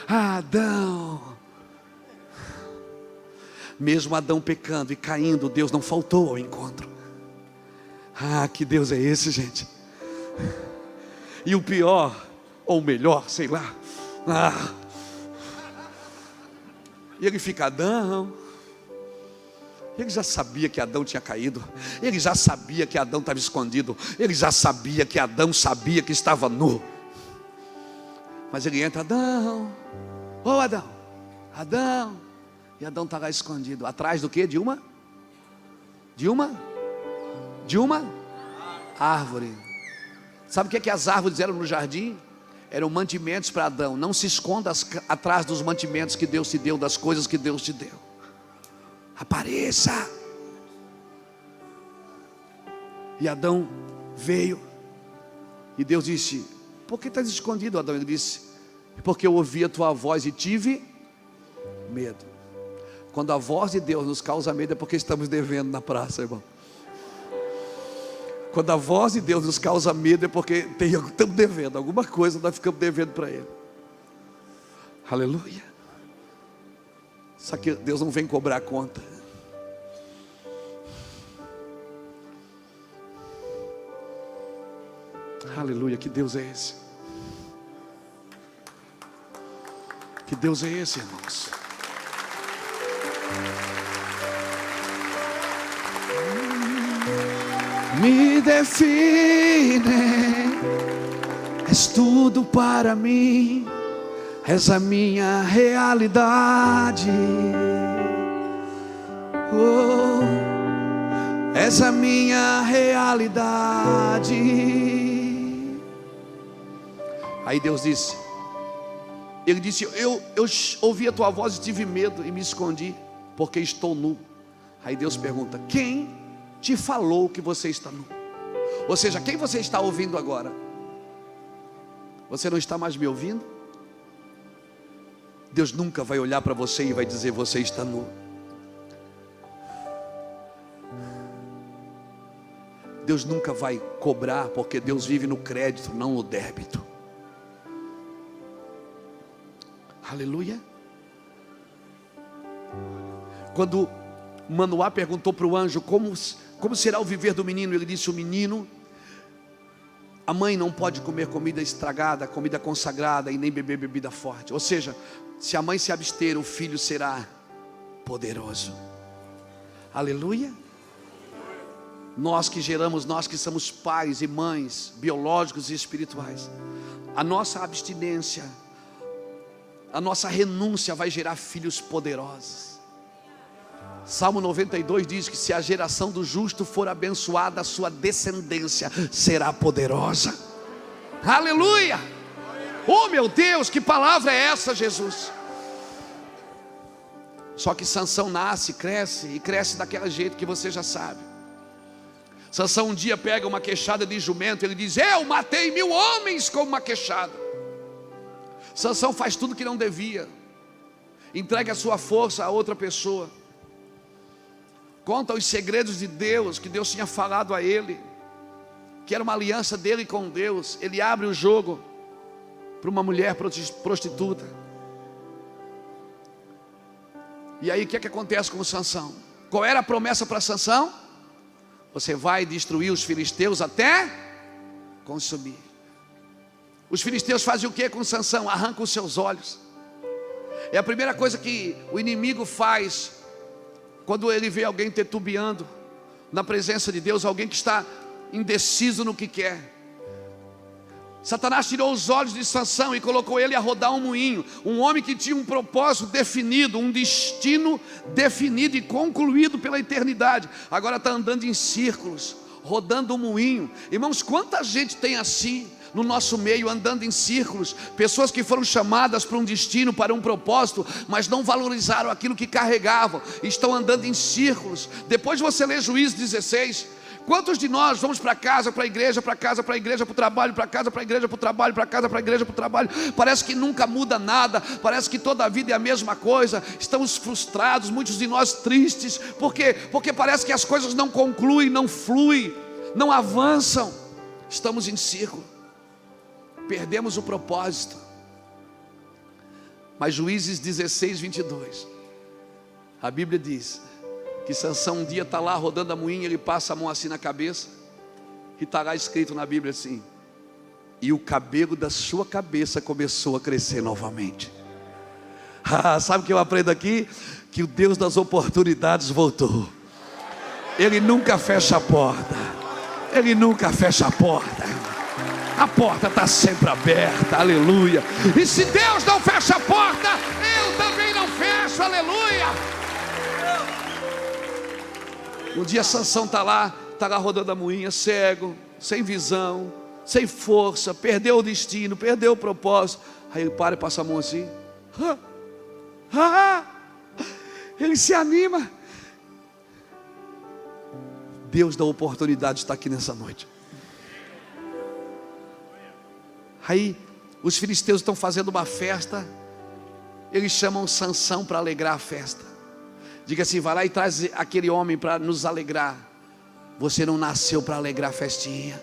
Adão. Mesmo Adão pecando e caindo, Deus não faltou ao encontro. Ah, que Deus é esse, gente? E o pior, ou melhor, sei lá. E ele fica: Adão. Ele já sabia que Adão tinha caído. Ele já sabia que Adão estava escondido. Ele já sabia que Adão sabia que estava nu. Mas ele entra: Adão, ô Adão, Adão. E Adão está lá escondido. Atrás do quê? De uma árvore. Sabe o que as árvores eram no jardim? Eram mantimentos para Adão. Não se esconda atrás dos mantimentos que Deus te deu, das coisas que Deus te deu. Apareça. E Adão veio. E Deus disse: por que estás escondido, Adão? Ele disse: porque eu ouvi a tua voz e tive medo. Quando a voz de Deus nos causa medo, é porque estamos devendo na praça, irmão. Quando a voz de Deus nos causa medo, é porque estamos devendo alguma coisa, nós ficamos devendo para Ele. Aleluia. Só que Deus não vem cobrar a conta. Aleluia, que Deus é esse? Que Deus é esse, irmãos? Me define, és tudo para mim, és a minha realidade, oh, és a minha realidade. Aí Deus disse, Ele disse: eu ouvi a tua voz e tive medo e me escondi, porque estou nu. Aí Deus pergunta: quem te falou que você está nu? Ou seja, quem você está ouvindo agora? Você não está mais me ouvindo? Deus nunca vai olhar para você e vai dizer: você está nu. Deus nunca vai cobrar, porque Deus vive no crédito, não no débito. Aleluia. Quando Manoá perguntou para o anjo como será o viver do menino, ele disse: o menino, a mãe não pode comer comida estragada, comida consagrada, e nem beber bebida forte. Ou seja, se a mãe se abster, o filho será poderoso. Aleluia. Nós que geramos, nós que somos pais e mães biológicos e espirituais, a nossa abstinência, a nossa renúncia vai gerar filhos poderosos. Salmo 92 diz que se a geração do justo for abençoada, a sua descendência será poderosa. Aleluia! Oh meu Deus, que palavra é essa, Jesus? Só que Sansão nasce, cresce, e cresce daquele jeito que você já sabe. Sansão um dia pega uma queixada de jumento, ele diz: eu matei 1000 homens com uma queixada. Sansão faz tudo que não devia, entrega a sua força a outra pessoa, conta os segredos de Deus, que Deus tinha falado a ele, que era uma aliança dele com Deus. Ele abre o jogo para uma mulher prostituta. E aí o que é que acontece com Sansão? Qual era a promessa para Sansão? Você vai destruir os filisteus até consumir. Os filisteus fazem o que com Sansão? Arrancam os seus olhos. É a primeira coisa que o inimigo faz quando ele vê alguém titubeando na presença de Deus, alguém que está indeciso no que quer. Satanás tirou os olhos de Sansão e colocou ele a rodar um moinho. Um homem que tinha um propósito definido, um destino definido e concluído pela eternidade, agora está andando em círculos, rodando um moinho. Irmãos, quanta gente tem assim no nosso meio, andando em círculos, pessoas que foram chamadas para um destino, para um propósito, mas não valorizaram aquilo que carregavam, estão andando em círculos. Depois você lê Juízes 16, quantos de nós vamos para casa, para a igreja, para casa, para a igreja, para o trabalho, para casa, para a igreja, para o trabalho, para casa, para a igreja, para o trabalho, parece que nunca muda nada, parece que toda a vida é a mesma coisa, estamos frustrados, muitos de nós tristes, porque parece que as coisas não concluem, não fluem, não avançam, estamos em círculo, perdemos o propósito. Mas Juízes 16, 22, a Bíblia diz que Sansão um dia está lá rodando a moinha, ele passa a mão assim na cabeça, e está lá escrito na Bíblia assim: e o cabelo da sua cabeça começou a crescer novamente. Sabe o que eu aprendo aqui? Que o Deus das oportunidades voltou. Ele nunca fecha a porta, Ele nunca fecha a porta, a porta está sempre aberta, aleluia. E se Deus não fecha a porta, eu também não fecho, aleluia. Um dia Sansão está lá rodando a moinha, cego, sem visão, sem força, perdeu o destino, perdeu o propósito. Aí ele para e passa a mão assim, ele se anima. Deus da oportunidade está aqui nessa noite. Aí os filisteus estão fazendo uma festa, eles chamam Sansão para alegrar a festa. Diga assim: vai lá e traz aquele homem para nos alegrar. Você não nasceu para alegrar a festinha,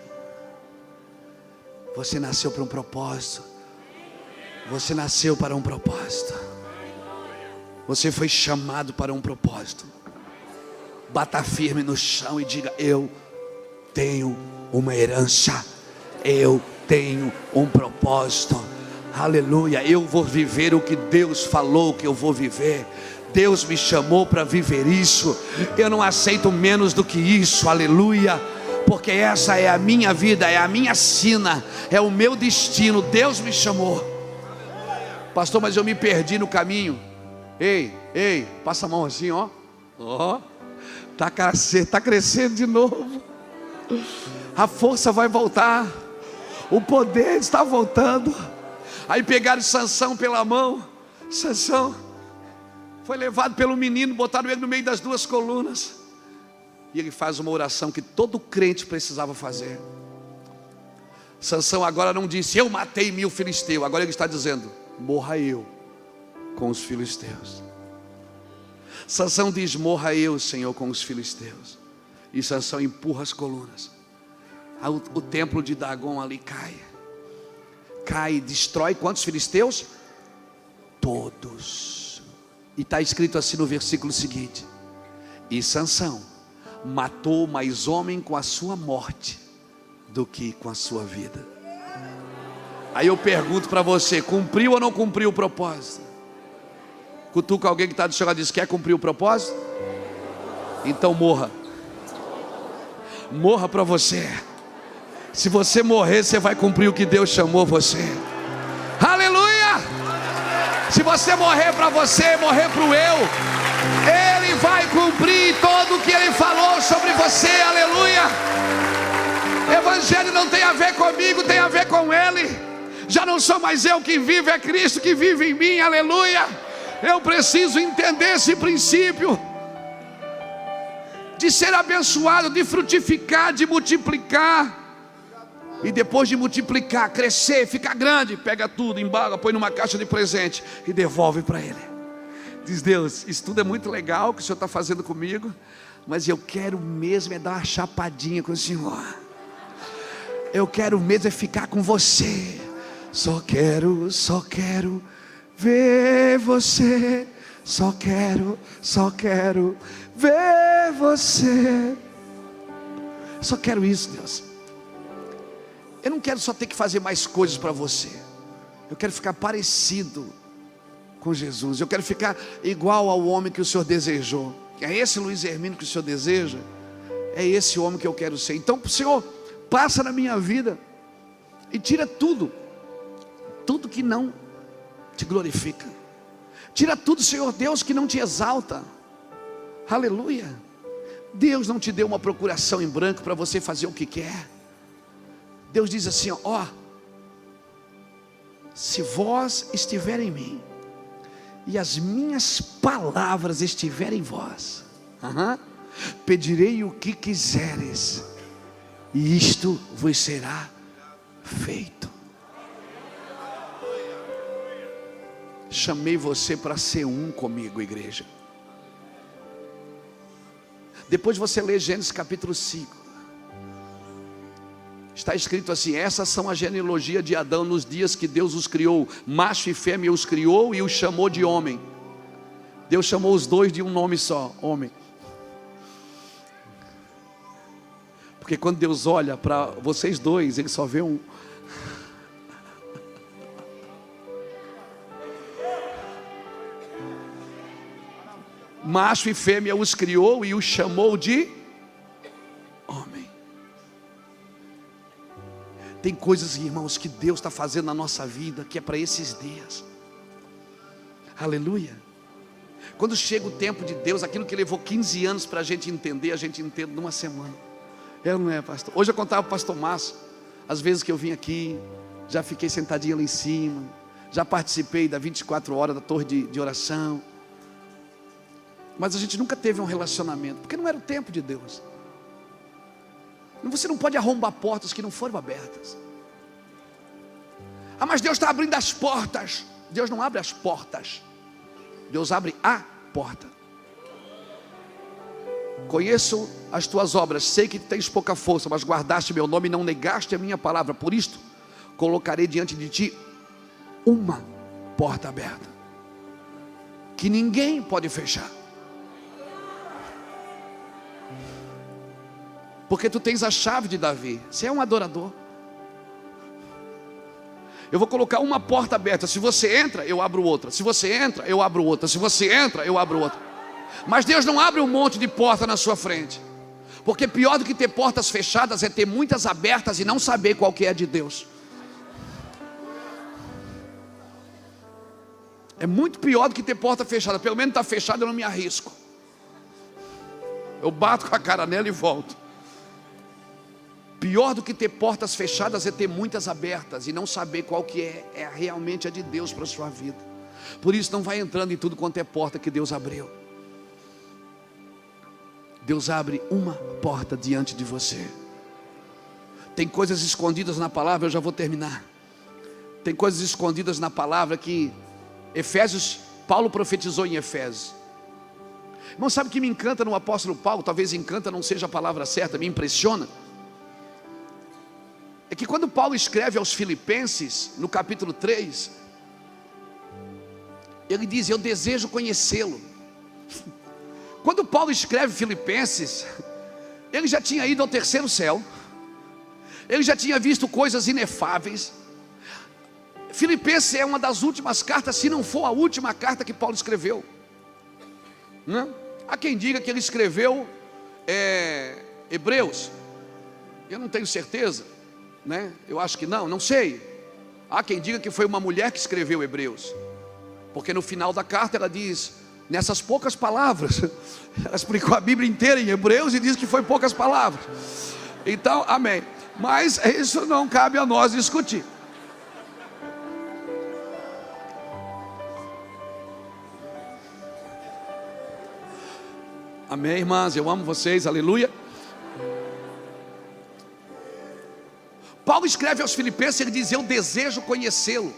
você nasceu para um propósito. Você nasceu para um propósito. Você foi chamado para um propósito. Bata firme no chão e diga: eu tenho uma herança, eu tenho um propósito, aleluia. Eu vou viver o que Deus falou que eu vou viver. Deus me chamou para viver isso, eu não aceito menos do que isso, aleluia, porque essa é a minha vida, é a minha sina, é o meu destino. Deus me chamou. Pastor, mas eu me perdi no caminho. Ei, passa a mão assim, ó, tá crescendo de novo, a força vai voltar, o poder está voltando. Aí pegaram Sansão pela mão, Sansão foi levado pelo menino, botaram ele no meio das duas colunas, e ele faz uma oração que todo crente precisava fazer. Sansão agora não disse: eu matei 1000 filisteus, agora ele está dizendo: morra eu com os filisteus. Sansão diz: morra eu, Senhor, com os filisteus. E Sansão empurra as colunas. O templo de Dagon ali cai, destrói quantos filisteus? todos. E está escrito assim no versículo seguinte: e Sansão matou mais homem com a sua morte do que com a sua vida. Aí eu pergunto para você: cumpriu ou não cumpriu o propósito? Cutuca alguém que está do seu lado e diz: quer cumprir o propósito? Então morra. Morra para você. Se você morrer, você vai cumprir o que Deus chamou você. Aleluia! Se você morrer para você, morrer para o eu, Ele vai cumprir tudo o que Ele falou sobre você. Aleluia! Evangelho não tem a ver comigo, tem a ver com Ele. Já não sou mais eu que vivo, é Cristo que vive em mim. Aleluia! Eu preciso entender esse princípio de ser abençoado, de frutificar, de multiplicar. E depois de multiplicar, crescer, ficar grande, pega tudo, embala, põe numa caixa de presente e devolve para Ele. Diz: Deus, isso tudo é muito legal que o Senhor está fazendo comigo, mas eu quero mesmo é dar uma chapadinha com o Senhor. Eu quero mesmo é ficar com você. Só quero ver você. Só quero ver você. Só quero isso, Deus. Eu não quero só ter que fazer mais coisas para você. Eu quero ficar parecido com Jesus. Eu quero ficar igual ao homem que o Senhor desejou. É esse Luiz Hermínio que o Senhor deseja? É esse homem que eu quero ser. Então, Senhor, passa na minha vida e tira tudo que não te glorifica. Tira tudo, Senhor Deus, que não te exalta. Aleluia. Deus não te deu uma procuração em branco para você fazer o que quer. Deus diz assim: ó, se vós estiver em mim e as minhas palavras estiverem em vós, pedirei o que quiseres e isto vos será feito. Chamei você para ser um comigo, igreja. Depois você lê Gênesis capítulo 5. Está escrito assim: essas são a genealogia de Adão nos dias que Deus os criou. Macho e fêmea os criou e os chamou de homem. Deus chamou os dois de um nome só: homem. Porque quando Deus olha para vocês dois, Ele só vê um. Macho e fêmea os criou e os chamou de homem. Tem coisas, irmãos, que Deus está fazendo na nossa vida, que é para esses dias. Aleluia. Quando chega o tempo de Deus, aquilo que levou 15 anos para a gente entender, a gente entende numa semana. É ou não é, pastor? Hoje eu contava para o pastor Márcio, às vezes que eu vim aqui, já fiquei sentadinho lá em cima, já participei da 24 horas da torre de oração. Mas a gente nunca teve um relacionamento, porque não era o tempo de Deus. Você não pode arrombar portas que não foram abertas. Ah, mas Deus está abrindo as portas. Deus não abre as portas, Deus abre a porta. Conheço as tuas obras, sei que tens pouca força, mas guardaste meu nome e não negaste a minha palavra. Por isto, colocarei diante de ti uma porta aberta, que ninguém pode fechar. Porque tu tens a chave de Davi. Você é um adorador. Eu vou colocar uma porta aberta. Se você entra, eu abro outra. Se você entra, eu abro outra. Se você entra, eu abro outra. Mas Deus não abre um monte de porta na sua frente. Porque pior do que ter portas fechadas é ter muitas abertas e não saber qual que é a de Deus. É muito pior do que ter porta fechada. Pelo menos está fechada, eu não me arrisco. Eu bato com a cara nela e volto. Pior do que ter portas fechadas é ter muitas abertas e não saber qual que é realmente a de Deus para a sua vida. Por isso não vai entrando em tudo quanto é porta que Deus abriu. Deus abre uma porta diante de você. Tem coisas escondidas na palavra, eu já vou terminar. Tem coisas escondidas na palavra que Paulo profetizou em Efésios. Irmão, sabe o que me encanta no apóstolo Paulo? Talvez encanta não seja a palavra certa, me impressiona. É que quando Paulo escreve aos Filipenses, no capítulo 3, Ele diz: eu desejo conhecê-lo. Quando Paulo escreve Filipenses, ele já tinha ido ao terceiro céu, ele já tinha visto coisas inefáveis. Filipenses é uma das últimas cartas, se não for a última carta que Paulo escreveu, né? Há quem diga que ele escreveu Hebreus, eu não tenho certeza, né? Eu acho que não sei. Há quem diga que foi uma mulher que escreveu Hebreus, porque no final da carta ela diz, nessas poucas palavras, ela explicou a Bíblia inteira em Hebreus e diz que foi poucas palavras. Então, amém. Mas isso não cabe a nós discutir. Amém, irmãs, eu amo vocês, aleluia. Paulo escreve aos Filipenses, ele diz: eu desejo conhecê-lo.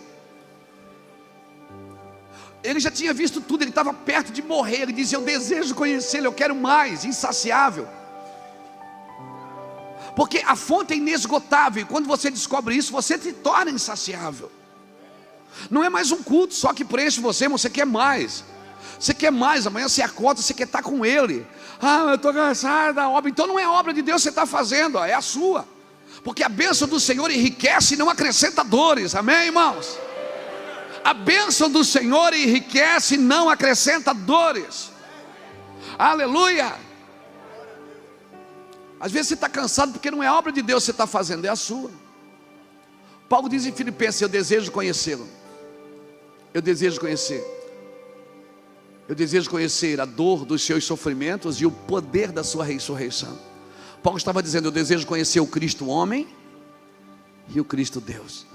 Ele já tinha visto tudo, ele estava perto de morrer. Ele diz: eu desejo conhecê-lo, eu quero mais, insaciável. Porque a fonte é inesgotável, e quando você descobre isso, você se torna insaciável. Não é mais um culto só que preenche você, mas você quer mais. Você quer mais, amanhã você acorda, você quer estar com Ele. Ah, eu estou cansado da obra. Então não é obra de Deus que você está fazendo, é a sua. Porque a bênção do Senhor enriquece e não acrescenta dores, amém, irmãos? A bênção do Senhor enriquece e não acrescenta dores, aleluia. Às vezes você está cansado porque não é obra de Deus que você está fazendo, é a sua. Paulo diz em Filipenses: eu desejo conhecê-lo. Eu desejo conhecer. Eu desejo conhecer a dor dos seus sofrimentos e o poder da sua ressurreição. Paulo estava dizendo: eu desejo conhecer o Cristo homem e o Cristo Deus.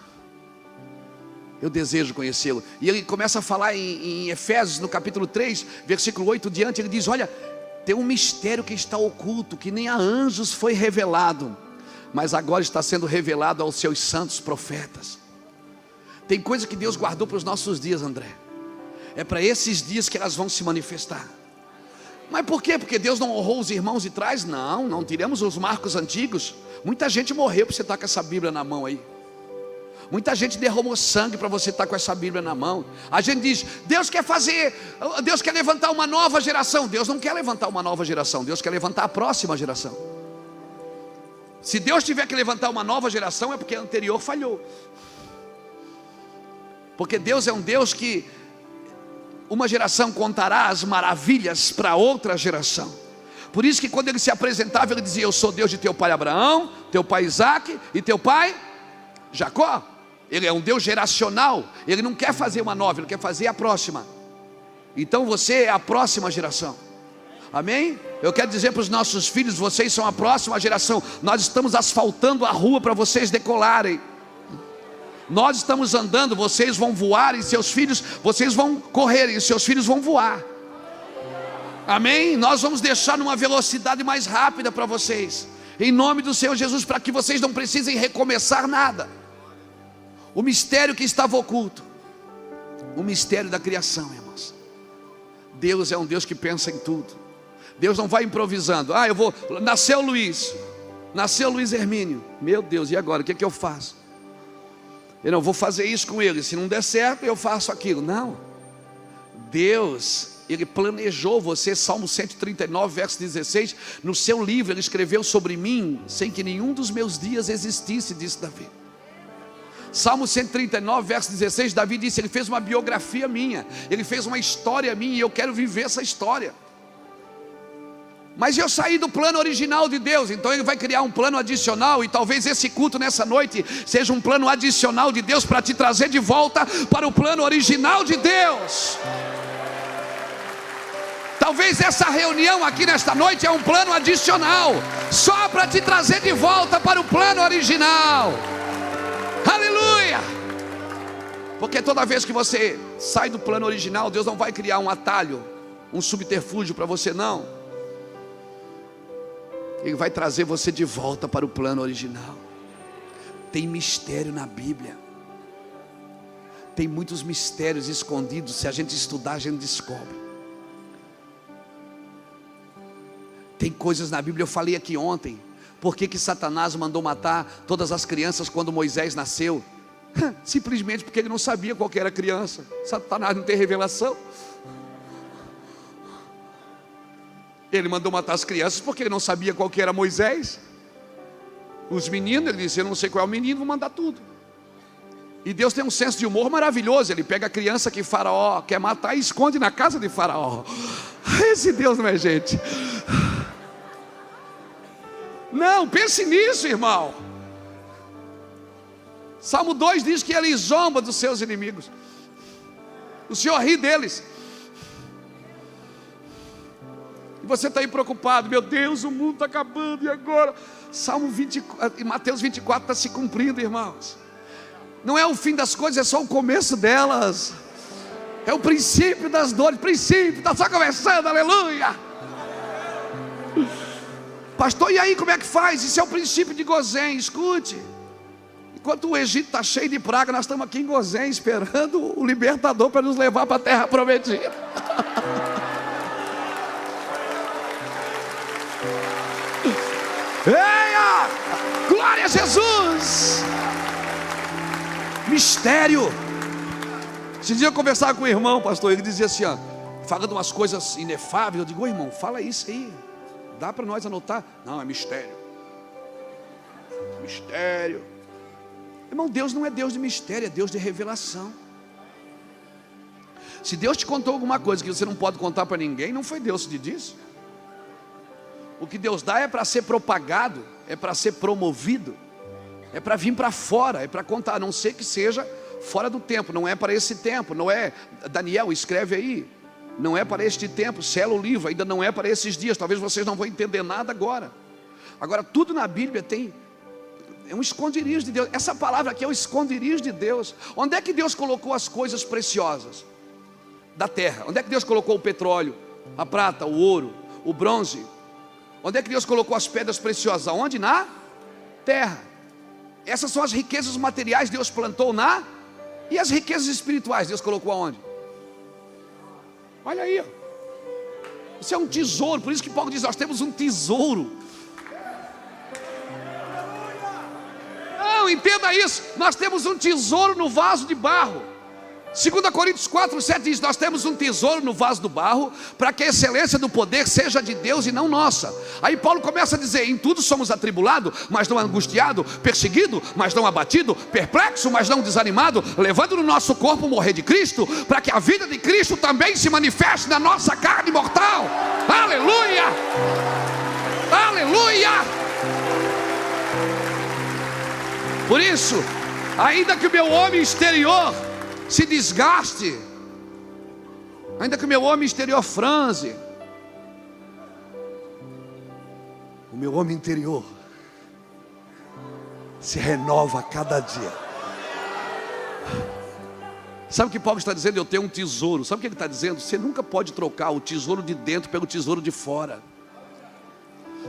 Eu desejo conhecê-lo. E ele começa a falar em Efésios, no capítulo 3, versículo 8 diante. Ele diz: olha, tem um mistério que está oculto, que nem a anjos foi revelado, mas agora está sendo revelado aos seus santos profetas. Tem coisa que Deus guardou para os nossos dias, André. É para esses dias que elas vão se manifestar. Mas por quê? Porque Deus não honrou os irmãos de trás? Não tiramos os marcos antigos. Muita gente morreu para você estar com essa Bíblia na mão aí. Muita gente derramou sangue para você estar com essa Bíblia na mão. A gente diz: Deus quer levantar uma nova geração. Deus não quer levantar uma nova geração, Deus quer levantar a próxima geração. Se Deus tiver que levantar uma nova geração, é porque a anterior falhou. Porque Deus é um Deus que uma geração contará as maravilhas para outra geração. Por isso que quando ele se apresentava, ele dizia: eu sou Deus de teu pai Abraão, teu pai Isaque e teu pai Jacó. Ele é um Deus geracional. Ele não quer fazer uma nova, ele quer fazer a próxima. Então você é a próxima geração, amém? Eu quero dizer para os nossos filhos: vocês são a próxima geração. Nós estamos asfaltando a rua para vocês decolarem. Nós estamos andando, vocês vão voar, e seus filhos, vocês vão correr, e seus filhos vão voar, amém? Nós vamos deixar numa velocidade mais rápida para vocês, em nome do Senhor Jesus, para que vocês não precisem recomeçar nada. O mistério que estava oculto, o mistério da criação, irmãos. Deus é um Deus que pensa em tudo. Deus não vai improvisando. Nasceu Luiz Hermínio, meu Deus, e agora, o que eu faço? Eu não vou fazer isso com ele, se não der certo eu faço aquilo. Não, Deus, Ele planejou você. Salmo 139, verso 16, no seu livro Ele escreveu sobre mim, sem que nenhum dos meus dias existisse, disse Davi. Salmo 139, verso 16, Davi disse: Ele fez uma biografia minha, Ele fez uma história minha, e eu quero viver essa história. Mas eu saí do plano original de Deus, então Ele vai criar um plano adicional. E talvez esse culto nessa noite seja um plano adicional de Deus para te trazer de volta para o plano original de Deus. Talvez essa reunião aqui nesta noite é um plano adicional, só para te trazer de volta para o plano original. Aleluia! Porque toda vez que você sai do plano original, Deus não vai criar um atalho, um subterfúgio para você, não. Ele vai trazer você de volta para o plano original. Tem mistério na Bíblia. Tem muitos mistérios escondidos. Se a gente estudar, a gente descobre. Tem coisas na Bíblia, eu falei aqui ontem. Por que Satanás mandou matar todas as crianças quando Moisés nasceu? Simplesmente porque ele não sabia qual que era a criança. Satanás não tem revelação. Ele mandou matar as crianças porque ele não sabia qual que era Moisés. Os meninos, ele disse, eu não sei qual é o menino, vou mandar tudo. E Deus tem um senso de humor maravilhoso. Ele pega a criança que Faraó quer matar e esconde na casa de Faraó. Esse Deus não é gente. Não, pense nisso, irmão. Salmo 2 diz que ele zomba dos seus inimigos. O Senhor ri deles. E você está aí preocupado, meu Deus, o mundo está acabando, e agora? Salmo 24, Mateus 24 está se cumprindo, irmãos. Não é o fim das coisas, é só o começo delas. É o princípio das dores, princípio, está só começando, aleluia. Pastor, e aí como é que faz? Isso é o princípio de Gozém, escute. Enquanto o Egito está cheio de praga, nós estamos aqui em Gozém esperando o libertador para nos levar para a terra prometida. Eia! Glória a Jesus! Mistério. Esse dia eu conversava com o irmão, pastor, ele dizia assim, ó, falando umas coisas inefáveis. Eu digo, ô irmão, fala isso aí, dá para nós anotar? Não, é mistério. Mistério. Irmão, Deus não é Deus de mistério, é Deus de revelação. Se Deus te contou alguma coisa que você não pode contar para ninguém, não foi Deus que te disse. O que Deus dá é para ser propagado, é para ser promovido, é para vir para fora, é para contar, a não ser que seja fora do tempo. Não é para esse tempo, não é, Daniel, escreve aí, não é para este tempo, sela o livro, ainda não é para esses dias. Talvez vocês não vão entender nada agora. Agora tudo na Bíblia é um esconderijo de Deus. Essa palavra aqui é o esconderijo de Deus. Onde é que Deus colocou as coisas preciosas da terra? Onde é que Deus colocou o petróleo, a prata, o ouro, o bronze? Onde é que Deus colocou as pedras preciosas? Onde? Na terra. Essas são as riquezas materiais que Deus plantou na... E as riquezas espirituais Deus colocou aonde? Olha aí, ó. Isso é um tesouro. Por isso que Paulo diz, nós temos um tesouro. Não, entenda isso. Nós temos um tesouro no vaso de barro. 2 Coríntios 4, 7 diz, nós temos um tesouro no vaso do barro, para que a excelência do poder seja de Deus e não nossa. Aí Paulo começa a dizer, em tudo somos atribulados, mas não angustiado, perseguido, mas não abatido, perplexo, mas não desanimado, levando no nosso corpo o morrer de Cristo, para que a vida de Cristo também se manifeste na nossa carne mortal. Aleluia! Aleluia! Por isso, ainda que o meu homem exterior se desgaste, ainda que o meu homem exterior franze, o meu homem interior se renova a cada dia. Sabe o que Paulo está dizendo? Eu tenho um tesouro. Sabe o que ele está dizendo? Você nunca pode trocar o tesouro de dentro pelo tesouro de fora.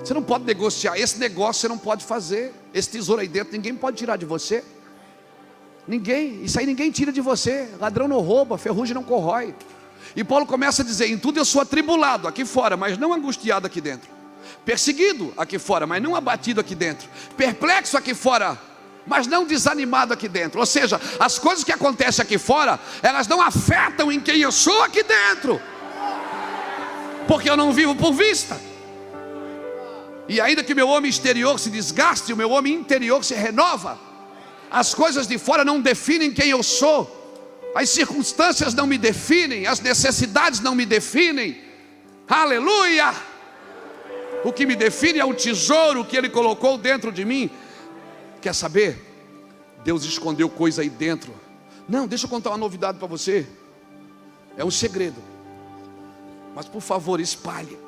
Você não pode negociar. Esse negócio você não pode fazer. Esse tesouro aí dentro ninguém pode tirar de você. Ninguém, isso aí ninguém tira de você. Ladrão não rouba, ferrugem não corrói. E Paulo começa a dizer, em tudo eu sou atribulado aqui fora, mas não angustiado aqui dentro. Perseguido aqui fora, mas não abatido aqui dentro. Perplexo aqui fora, mas não desanimado aqui dentro. Ou seja, as coisas que acontecem aqui fora, elas não afetam em quem eu sou aqui dentro, porque eu não vivo por vista. E ainda que meu homem exterior se desgaste, o meu homem interior se renova. As coisas de fora não definem quem eu sou. As circunstâncias não me definem. As necessidades não me definem. Aleluia! O que me define é o tesouro que Ele colocou dentro de mim. Quer saber? Deus escondeu coisa aí dentro. Não, deixa eu contar uma novidade para você. É um segredo. Mas por favor, espalhe.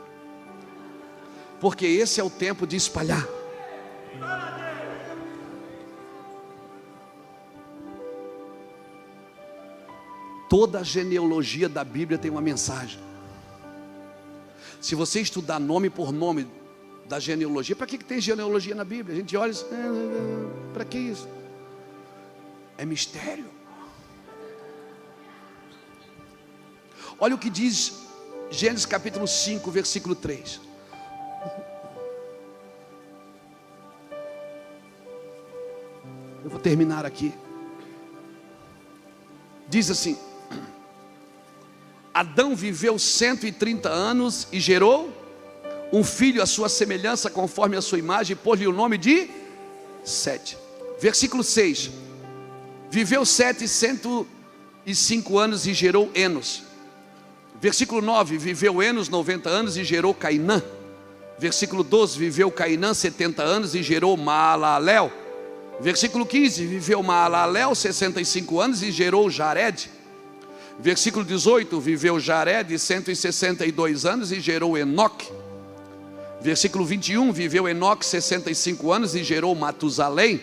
Porque esse é o tempo de espalhar. Toda a genealogia da Bíblia tem uma mensagem. Se você estudar nome por nome da genealogia, para que tem genealogia na Bíblia? A gente olha e diz, para que isso? É mistério. Olha o que diz Gênesis capítulo 5, versículo 3. Eu vou terminar aqui. Diz assim: Adão viveu 130 anos e gerou um filho à sua semelhança, conforme a sua imagem, e pôs-lhe o nome de Sete. Versículo 6: viveu Sete 105 anos e gerou Enos. Versículo 9: viveu Enos 90 anos e gerou Cainã. Versículo 12: viveu Cainã 70 anos e gerou Maalalel. Versículo 15: viveu Maalalel 65 anos e gerou Jared. Versículo 18: viveu Jared 162 anos e gerou Enoque. Versículo 21: viveu Enoque 65 anos e gerou Matusalém.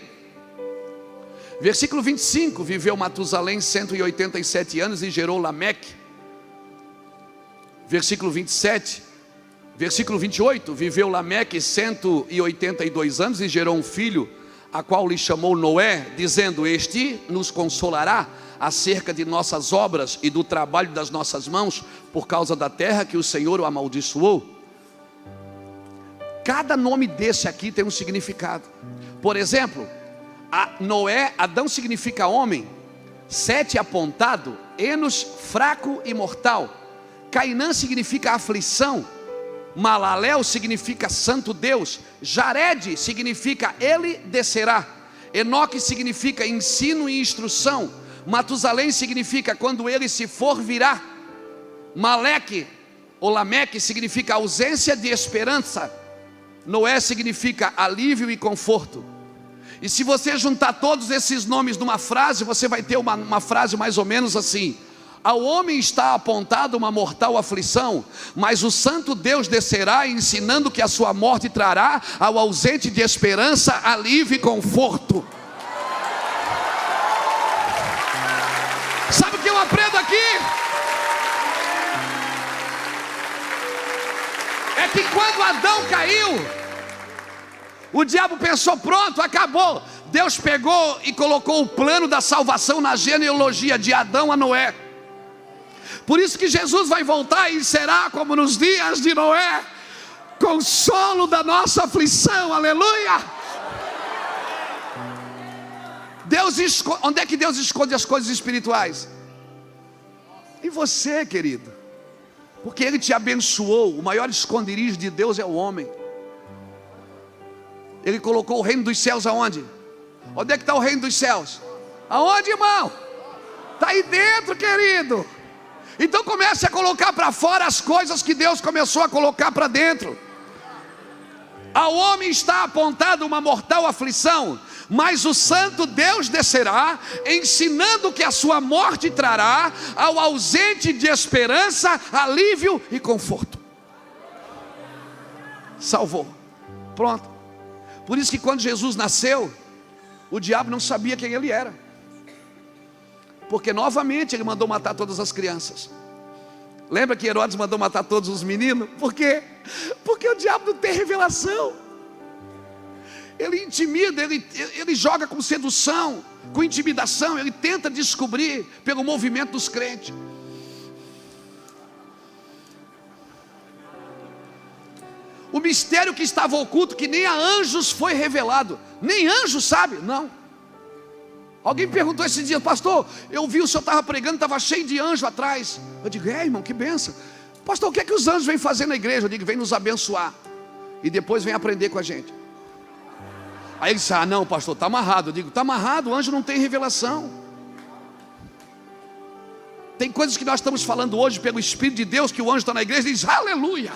Versículo 25: viveu Matusalém 187 anos e gerou Lameque. Versículo 27, versículo 28: viveu Lameque 182 anos e gerou um filho, a qual lhe chamou Noé, dizendo: este nos consolará acerca de nossas obras e do trabalho das nossas mãos, por causa da terra que o Senhor o amaldiçoou. Cada nome desse aqui tem um significado. Por exemplo, Noé, Adão significa homem, Sete apontado, Enos fraco e mortal, Cainã significa aflição, Maalalel significa santo Deus, Jared significa ele descerá, Enoque significa ensino e instrução, Matusalém significa quando ele se for virá, Maleque ou Lameque significa ausência de esperança, Noé significa alívio e conforto. E se você juntar todos esses nomes numa frase, você vai ter uma frase mais ou menos assim: ao homem está apontada uma mortal aflição, mas o santo Deus descerá, ensinando que a sua morte trará ao ausente de esperança, alívio e conforto. Sabe o que eu aprendo aqui? É que quando Adão caiu, o diabo pensou: pronto, acabou. Deus pegou e colocou o plano da salvação na genealogia de Adão a Noé. Por isso que Jesus vai voltar e será como nos dias de Noé, consolo da nossa aflição, aleluia. Onde é que Deus esconde as coisas espirituais? Em você, querido, porque Ele te abençoou. O maior esconderijo de Deus é o homem. Ele colocou o reino dos céus aonde? Onde é que está o reino dos céus? Aonde, irmão? Está aí dentro, querido. Então comece a colocar para fora as coisas que Deus começou a colocar para dentro. Ao homem está apontada uma mortal aflição, mas o santo Deus descerá, ensinando que a sua morte trará ao ausente de esperança, alívio e conforto. Salvou. Pronto. Por isso que quando Jesus nasceu, o diabo não sabia quem ele era, porque novamente ele mandou matar todas as crianças. Lembra que Herodes mandou matar todos os meninos? Por quê? Porque o diabo não tem revelação. Ele intimida, ele joga com sedução, com intimidação. Ele tenta descobrir pelo movimento dos crentes. O mistério que estava oculto, que nem a anjos foi revelado. Nem anjos sabe, não. Alguém perguntou esse dia: pastor, eu vi o senhor estava pregando, estava cheio de anjo atrás. Eu digo: irmão, que benção. Pastor, o que é que os anjos vêm fazer na igreja? Eu digo: vem nos abençoar e depois vem aprender com a gente. Aí ele disse: ah não, pastor, está amarrado. Eu digo: está amarrado, o anjo não tem revelação. Tem coisas que nós estamos falando hoje pelo Espírito de Deus, que o anjo está na igreja e diz: aleluia.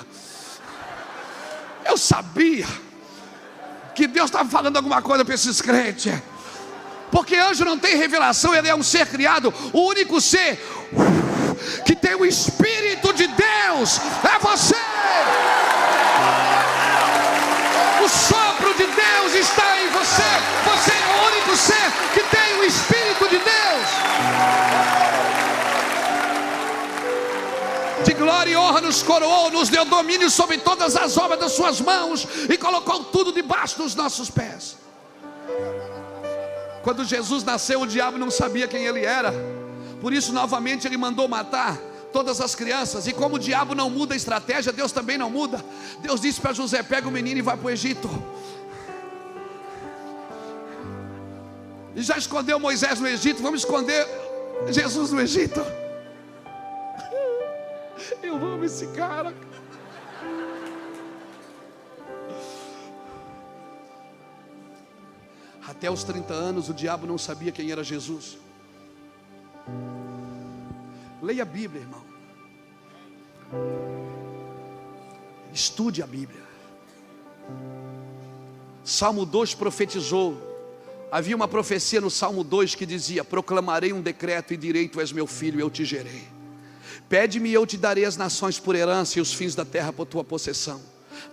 Eu sabia que Deus estava falando alguma coisa para esses crentes. Porque anjo não tem revelação, ele é um ser criado. O único ser que tem o Espírito de Deus é você. O sopro de Deus está em você. Você é o único ser que tem o Espírito de Deus. De glória e honra nos coroou, nos deu domínio sobre todas as obras das suas mãos e colocou tudo debaixo dos nossos pés. Quando Jesus nasceu, o diabo não sabia quem ele era. Por isso novamente ele mandou matar todas as crianças. E como o diabo não muda a estratégia, Deus também não muda. Deus disse para José: pega o menino e vai para o Egito. E já escondeu Moisés no Egito, vamos esconder Jesus no Egito. Eu amo esse cara. Até os 30 anos o diabo não sabia quem era Jesus. Leia a Bíblia, irmão. Estude a Bíblia. Salmo 2 profetizou. Havia uma profecia no Salmo 2 que dizia: proclamarei um decreto e direi, tu és meu filho, eu te gerei. Pede-me e eu te darei as nações por herança e os fins da terra por tua possessão.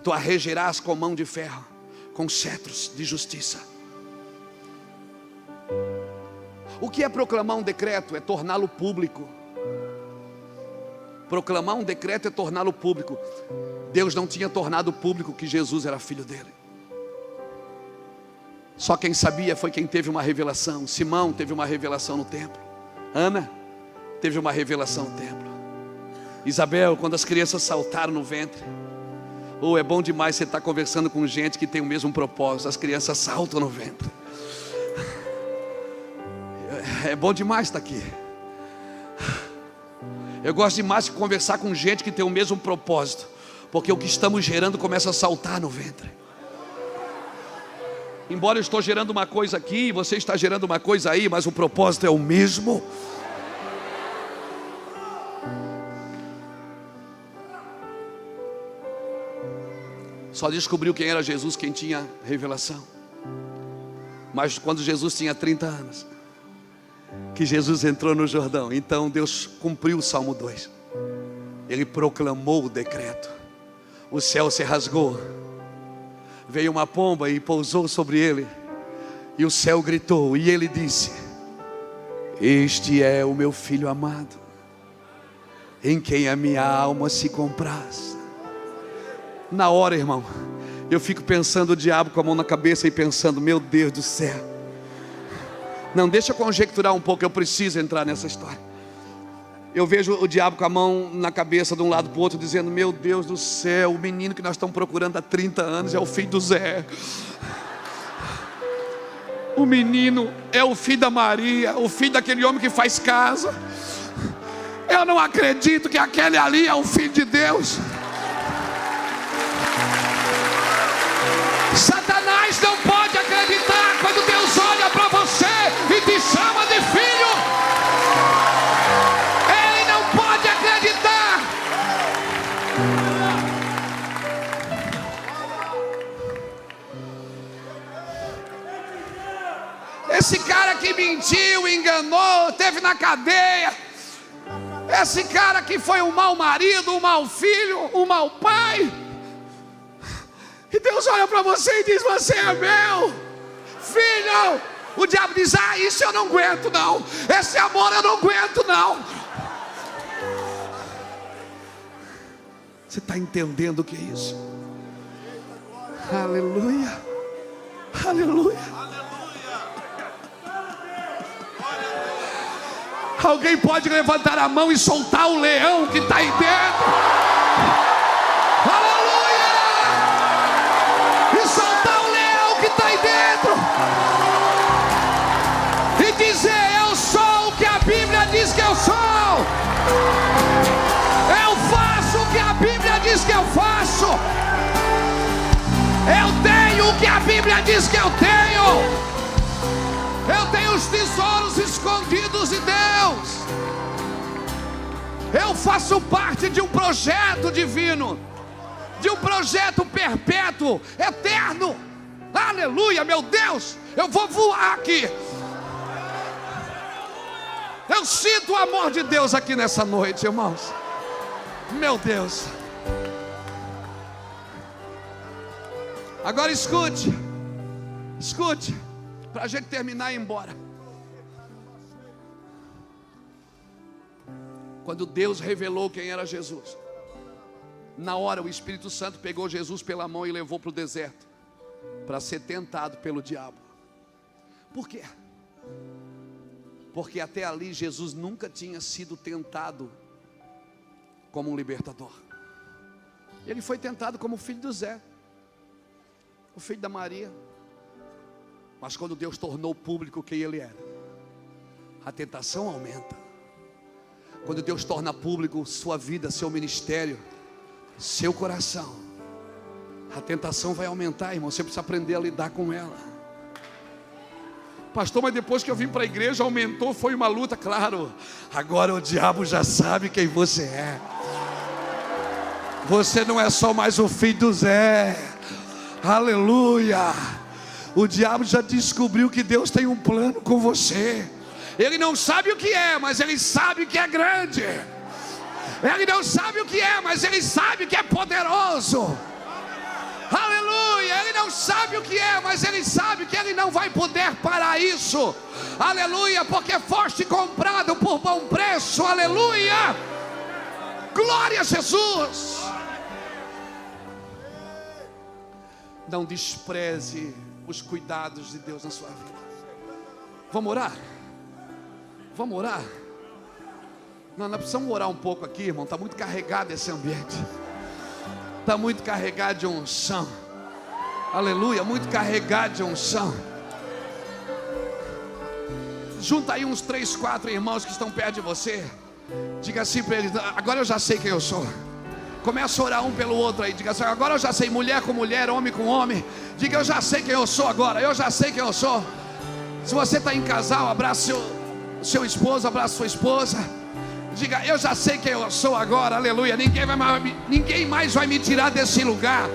Tu a regerás com mão de ferro, com cetros de justiça. O que é proclamar um decreto? É torná-lo público. Proclamar um decreto é torná-lo público. Deus não tinha tornado público que Jesus era filho dele. Só quem sabia foi quem teve uma revelação. Simão teve uma revelação no templo. Ana teve uma revelação no templo. Isabel, quando as crianças saltaram no ventre. É bom demais você estar conversando com gente que tem o mesmo propósito. As crianças saltam no ventre. É bom demais estar aqui. Eu gosto demais de conversar com gente que tem o mesmo propósito, porque o que estamos gerando começa a saltar no ventre. Embora eu estou gerando uma coisa aqui, você está gerando uma coisa aí, mas o propósito é o mesmo. Só descobriu quem era Jesus quem tinha revelação. Mas quando Jesus tinha 30 anos, que Jesus entrou no Jordão, então Deus cumpriu o Salmo 2. Ele proclamou o decreto. O céu se rasgou. Veio uma pomba e pousou sobre ele. E o céu gritou e ele disse: este é o meu filho amado, em quem a minha alma se compraz. Na hora, irmão, eu fico pensando o diabo com a mão na cabeça e pensando: meu Deus do céu. Não, deixa eu conjecturar um pouco, eu preciso entrar nessa história. Eu vejo o diabo com a mão na cabeça de um lado para o outro, dizendo: meu Deus do céu, o menino que nós estamos procurando há 30 anos é o filho do Zé. O menino é o filho da Maria, o filho daquele homem que faz casa. Eu não acredito que aquele ali é o filho de Deus. Satanás não pode acreditar quando Deus olha para você e te chama de filho. Ele não pode acreditar. Esse cara que mentiu, enganou, teve na cadeia. Esse cara que foi um mau marido, um mau filho, um mau pai. E Deus olha para você e diz: você é meu filho. O diabo diz: ah, isso eu não aguento não. Esse amor eu não aguento não. Você está entendendo o que é isso? Aleluia. Aleluia. Alguém pode levantar a mão e soltar o leão que está aí dentro? Aleluia! E soltar o leão que está aí dentro. E dizer: eu sou o que a Bíblia diz que eu sou. Eu faço o que a Bíblia diz que eu faço. Eu tenho o que a Bíblia diz que eu tenho. Eu tenho os tesouros escondidos de Deus. Eu faço parte de um projeto divino, de um projeto perpétuo, eterno. Aleluia, meu Deus, eu vou voar aqui. Eu sinto o amor de Deus aqui nessa noite, irmãos. Meu Deus. Agora escute, para a gente terminar e ir embora. Quando Deus revelou quem era Jesus, na hora o Espírito Santo pegou Jesus pela mão e levou para o deserto, para ser tentado pelo diabo. Por quê? Porque até ali Jesus nunca tinha sido tentado como um libertador. Ele foi tentado como o filho do Zé, o filho da Maria. Mas quando Deus tornou público quem ele era, a tentação aumenta. Quando Deus torna público sua vida, seu ministério, seu coração, a tentação vai aumentar, irmão. Você precisa aprender a lidar com ela. Pastor, mas depois que eu vim para a igreja aumentou, foi uma luta. Claro, agora o diabo já sabe quem você é. Você não é só mais o filho do Zé. Aleluia. O diabo já descobriu que Deus tem um plano com você. Ele não sabe o que é, mas ele sabe que é grande. Ele não sabe o que é, mas ele sabe que é poderoso. Aleluia. Ele não sabe o que é, mas ele sabe que ele não vai poder parar isso. Aleluia, porque foste comprado por bom preço. Aleluia. Glória a Jesus. Não despreze os cuidados de Deus na sua vida. Vamos orar? Vamos orar? Não, nós precisamos orar um pouco aqui, irmão. Está muito carregado esse ambiente. Está muito carregado de unção. Aleluia, muito carregado de unção. Junta aí uns 3, 4 irmãos que estão perto de você. Diga assim para eles: agora eu já sei quem eu sou. Começa a orar um pelo outro aí. Diga assim: agora eu já sei, mulher com mulher, homem com homem. Diga: eu já sei quem eu sou agora. Eu já sei quem eu sou. Se você está em casal, abraça seu esposo, abraça sua esposa. Diga: eu já sei quem eu sou agora. Aleluia. Ninguém mais vai me tirar desse lugar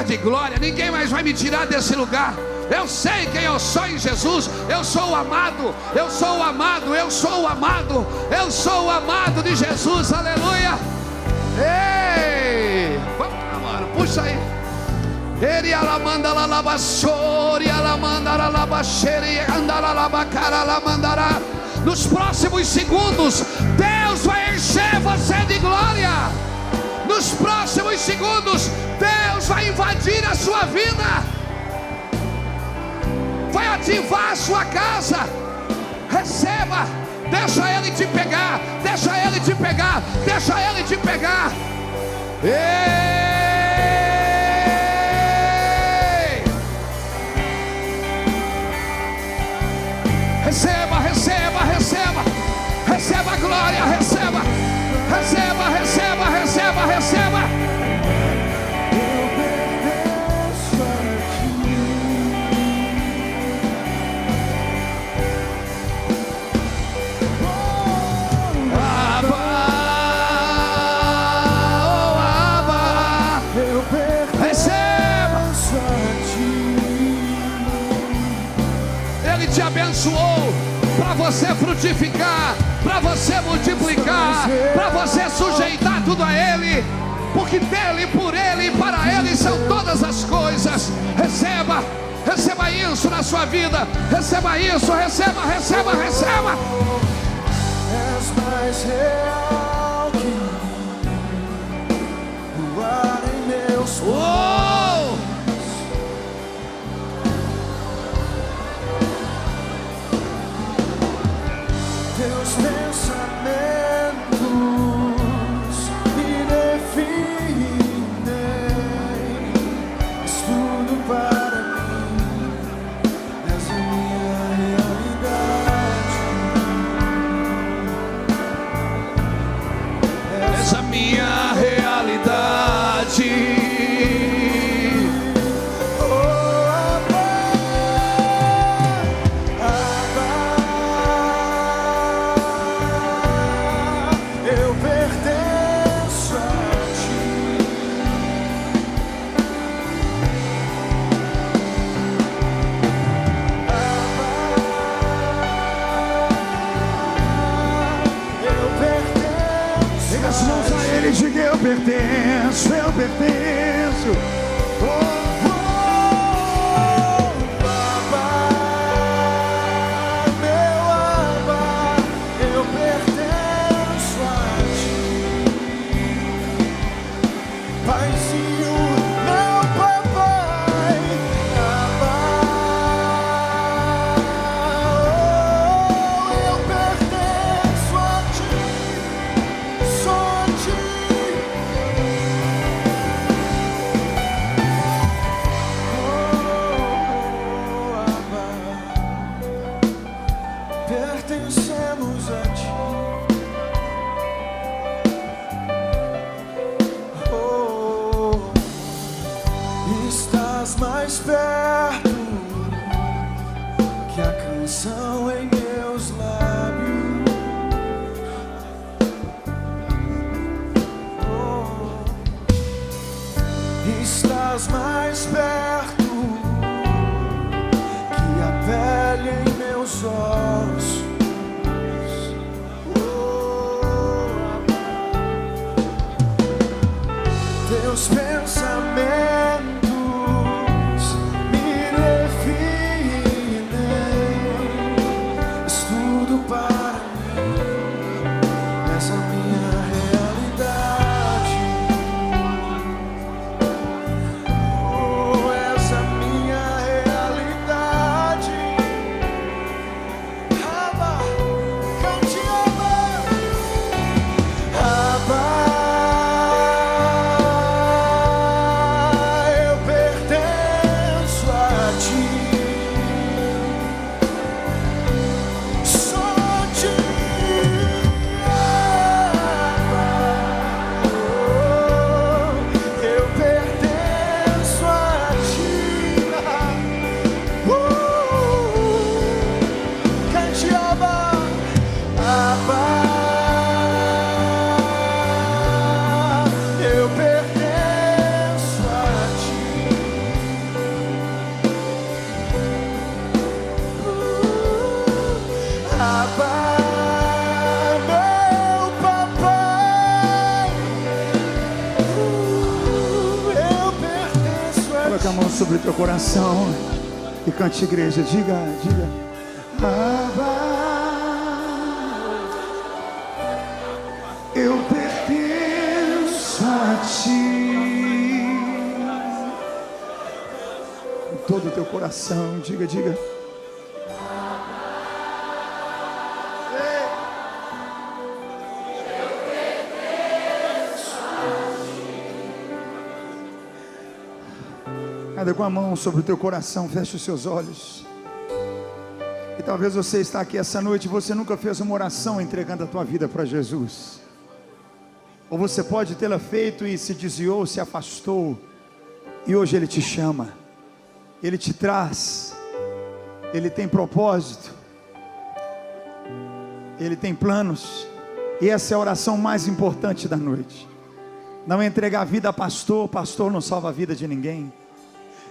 de glória. Ninguém mais vai me tirar desse lugar. Eu sei quem eu sou em Jesus. Eu sou o amado. Eu sou o amado. Eu sou o amado. Eu sou o amado de Jesus. Aleluia. Ei, vamos lá, mano, puxa aí. Ele alamanda la labassori, alamanda la labaxere, andara la bacara la mandará. Nos próximos segundos, Deus vai encher você de glória. Nos próximos segundos, Deus vai invadir a sua vida. Vai ativar a sua casa. Receba. Deixa Ele te pegar. Deixa Ele te pegar. Deixa Ele te pegar. Ei! Receba, receba, receba. Receba a glória, receba. Receba, receba, receba, receba. Abençoou para você frutificar, para você multiplicar, para você sujeitar tudo a Ele, porque dele, por Ele e para Ele são todas as coisas. Receba, receba isso na sua vida, receba isso, receba, receba, receba. És mais real que o ar em meus pulmões. Teus pensamentos indefinem, és tudo para mim, és a minha realidade, és a minha realidade. Diga: eu pertenço, eu pertenço. Oh, oh, Abba, meu Abba, eu pertenço a ti. Paizinho, meu papai, Abba, oh, eu pertenço a ti. Só a ti. pertencemos a ti. Oh, estás mais perto que a canção em meus lábios. Oh, estás mais perto que a pele em meus ossos. Oh, teus pensamentos me definem. És tudo para mim, és a minha realidade. Oh, és a minha realidade. Abba, cante Abba. Abba, eu pertenço a ti. Só a ti, Abba. Oh, eu pertenço a ti. Cante Abba, Abba, eu pertenço a ti. Abba, meu papai, eu pertenço a Coloque a mão sobre o teu coração e cante, igreja. Diga, diga. Abba, eu pertenço a ti. Com todo o teu coração, diga, diga. Cada com a mão sobre o teu coração, feche os seus olhos. E talvez você está aqui essa noite e você nunca fez uma oração entregando a tua vida para Jesus. Ou você pode tê-la feito e se desviou, se afastou. E hoje Ele te chama, Ele te traz, Ele tem propósito, Ele tem planos. E essa é a oração mais importante da noite. Não é entregar a vida a pastor, pastor não salva a vida de ninguém.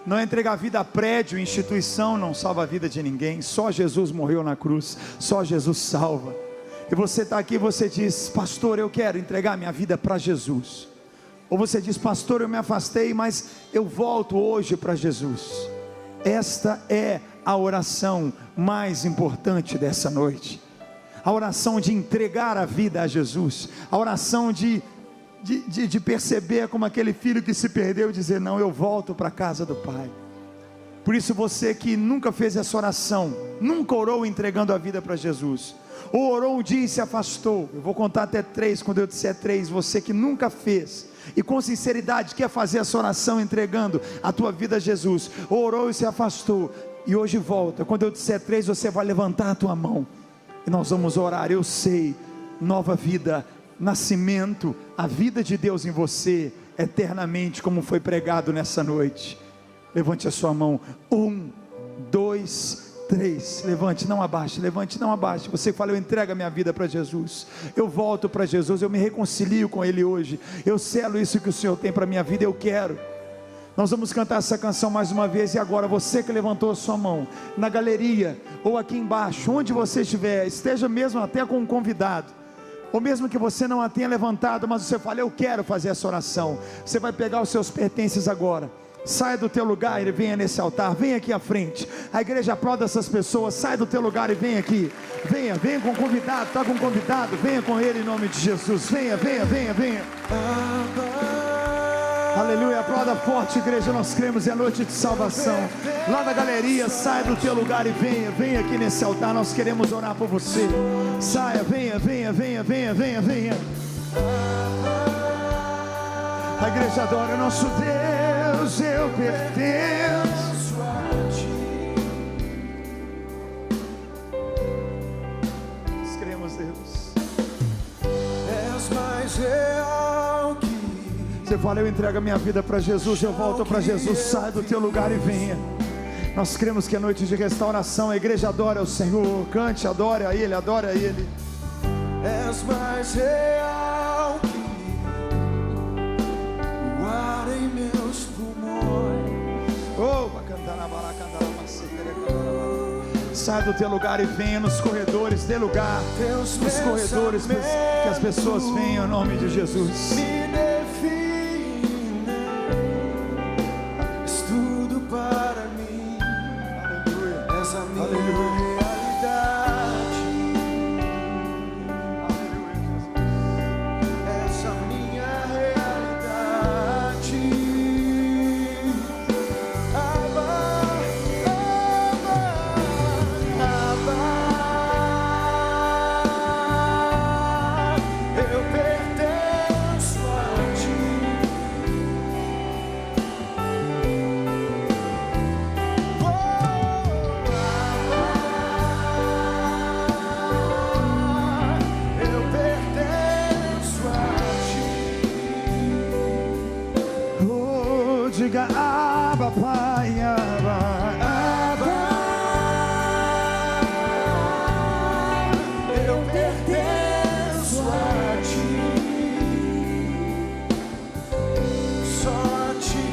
Não é entregar a vida a prédio, instituição não salva a vida de ninguém. Só Jesus morreu na cruz, só Jesus salva. E você está aqui e você diz: pastor, eu quero entregar minha vida para Jesus. Ou você diz: pastor, eu me afastei, mas eu volto hoje para Jesus. Esta é a oração mais importante dessa noite. A oração de entregar a vida a Jesus. A oração de perceber como aquele filho que se perdeu e dizer: não, eu volto para a casa do Pai. Por isso você que nunca fez essa oração, nunca orou entregando a vida para Jesus, ou orou um dia e se afastou, eu vou contar até 3, quando eu disser 3, você que nunca fez, e com sinceridade quer fazer essa oração entregando a tua vida a Jesus, ou orou e se afastou, e hoje volta, quando eu disser 3, você vai levantar a tua mão, e nós vamos orar. Eu sei, nova vida, nascimento, a vida de Deus em você, eternamente, como foi pregado nessa noite. Levante a sua mão. 1, 2, 3. Levante, não abaixe. Levante, não abaixe. Você fala: eu entrego a minha vida para Jesus. Eu volto para Jesus. Eu me reconcilio com Ele hoje. Eu selo isso que o Senhor tem para a minha vida. Eu quero. Nós vamos cantar essa canção mais uma vez. E agora, você que levantou a sua mão, na galeria, ou aqui embaixo, onde você estiver, esteja mesmo até com um convidado, ou mesmo que você não a tenha levantado, mas você fala: eu quero fazer essa oração. Você vai pegar os seus pertences agora. Saia do teu lugar e venha nesse altar. Venha aqui à frente. A igreja aplauda essas pessoas. Saia do teu lugar e venha aqui. Venha com o convidado. Está com o convidado. Venha com ele em nome de Jesus. Venha. Aleluia. Aplauda forte, igreja. Nós cremos em a noite de salvação. Lá na galeria, saia do teu lugar e venha aqui nesse altar. Nós queremos orar por você. Saia, venha. A igreja adora nosso Deus. Eu pertenço a ti. Você fala: eu entrego a minha vida para Jesus, eu volto para Jesus. Sai do teu lugar e venha. Nós cremos que é noite de restauração. A igreja adora o Senhor. Cante, adore a Ele, adore a Ele. És mais real que o ar em meus pulmões. Oh, sai do teu lugar e venha nos corredores. Dê lugar nos corredores, que as pessoas venham em nome de Jesus. Me define, és tudo para mim. Aleluia. És a minha Aleluia. realidade. És a minha realidade. Abba, Abba, Abba. Eu pertenço a ti. Oh, Abba, eu pertenço a ti. Oh, diga Abba, Pai, Abba, Abba. Eu pertenço a ti, só a ti,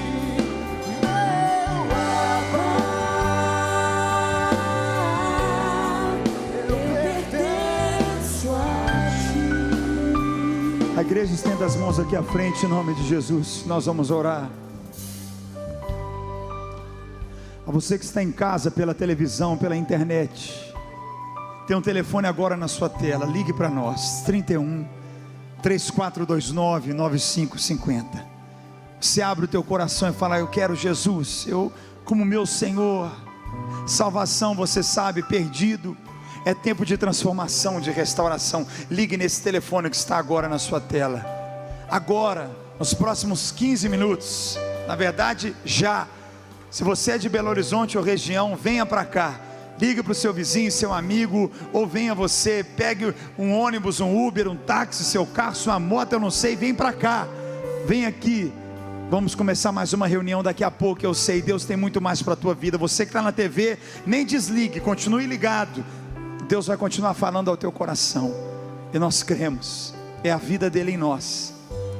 meu Abba. Eu pertenço a ti. A igreja estenda as mãos aqui à frente em nome de Jesus. Nós vamos orar. A você que está em casa, pela televisão, pela internet, tem um telefone agora na sua tela. Ligue para nós, 31 3429 9550. Você abre o teu coração e fala: eu quero Jesus, eu como meu Senhor. Salvação, você sabe, perdido. É tempo de transformação, de restauração. Ligue nesse telefone que está agora na sua tela. Agora, nos próximos 15 minutos, na verdade já. Se você é de Belo Horizonte ou região, venha para cá. Ligue para o seu vizinho, seu amigo, ou venha você, pegue um ônibus, um Uber, um táxi, seu carro, sua moto, eu não sei, vem para cá. Vem aqui. Vamos começar mais uma reunião daqui a pouco. Eu sei, Deus tem muito mais para a tua vida. Você que está na TV, nem desligue, continue ligado. Deus vai continuar falando ao teu coração. E nós cremos, é a vida dele em nós.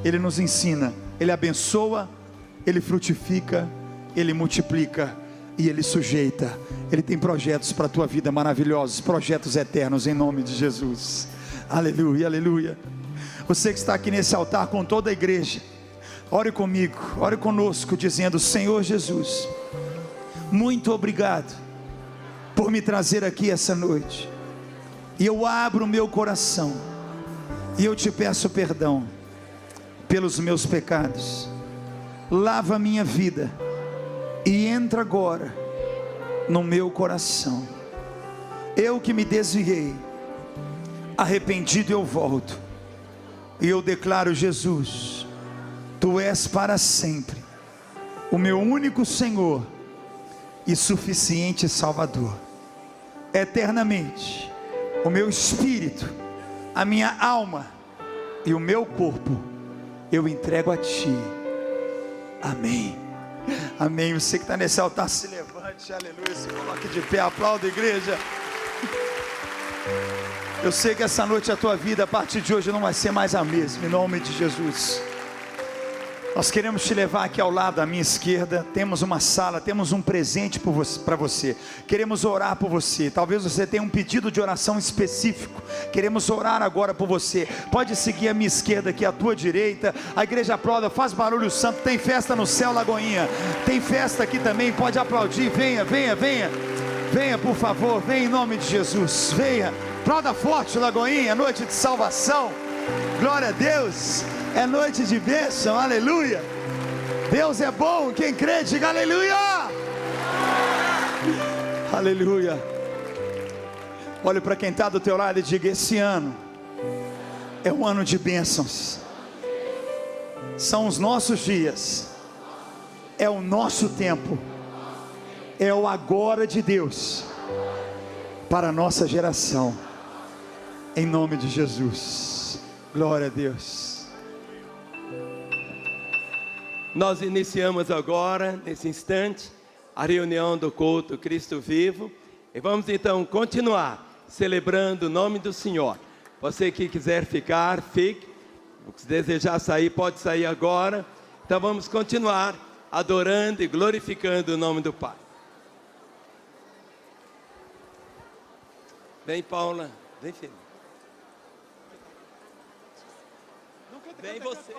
Ele nos ensina, ele abençoa, ele frutifica, ele multiplica e ele sujeita. Ele tem projetos para a tua vida maravilhosos, projetos eternos em nome de Jesus. Aleluia, aleluia. Você que está aqui nesse altar com toda a igreja, ore comigo, ore conosco, dizendo: Senhor Jesus, muito obrigado por me trazer aqui essa noite. E eu abro o meu coração e eu te peço perdão pelos meus pecados. Lava a minha vida e entra agora no meu coração. Eu que me desviei, arrependido eu volto. E eu declaro: Jesus, Tu és para sempre o meu único Senhor e suficiente Salvador. Eternamente o meu espírito, a minha alma e o meu corpo eu entrego a Ti. Amém. Amém. Você que está nesse altar, se levante, aleluia, se coloque de pé, aplauda a igreja. Eu sei que essa noite a tua vida, a partir de hoje, não vai ser mais a mesma, em nome de Jesus. Nós queremos te levar aqui ao lado à minha esquerda. Temos uma sala, temos um presente para você. Queremos orar por você. Talvez você tenha um pedido de oração específico. Queremos orar agora por você. Pode seguir à minha esquerda aqui, à tua direita. A igreja aplauda, faz barulho santo. Tem festa no céu, Lagoinha. Tem festa aqui também, pode aplaudir. Venha, venha, venha. Venha, por favor, venha em nome de Jesus. Venha, aplauda forte, Lagoinha. Noite de salvação. Glória a Deus. É noite de bênção, aleluia. Deus é bom, quem crê, diga aleluia. Aleluia. Olhe para quem está do teu lado e diga: esse ano é um ano de bênçãos. São os nossos dias, é o nosso tempo, é o agora de Deus para a nossa geração, em nome de Jesus. Glória a Deus. Nós iniciamos agora, nesse instante, a reunião do culto Cristo Vivo. E vamos então continuar celebrando o nome do Senhor. Você que quiser ficar, fique. Se desejar sair, pode sair agora. Então vamos continuar adorando e glorificando o nome do Pai. Vem, Paula. Vem, filho. Vem você.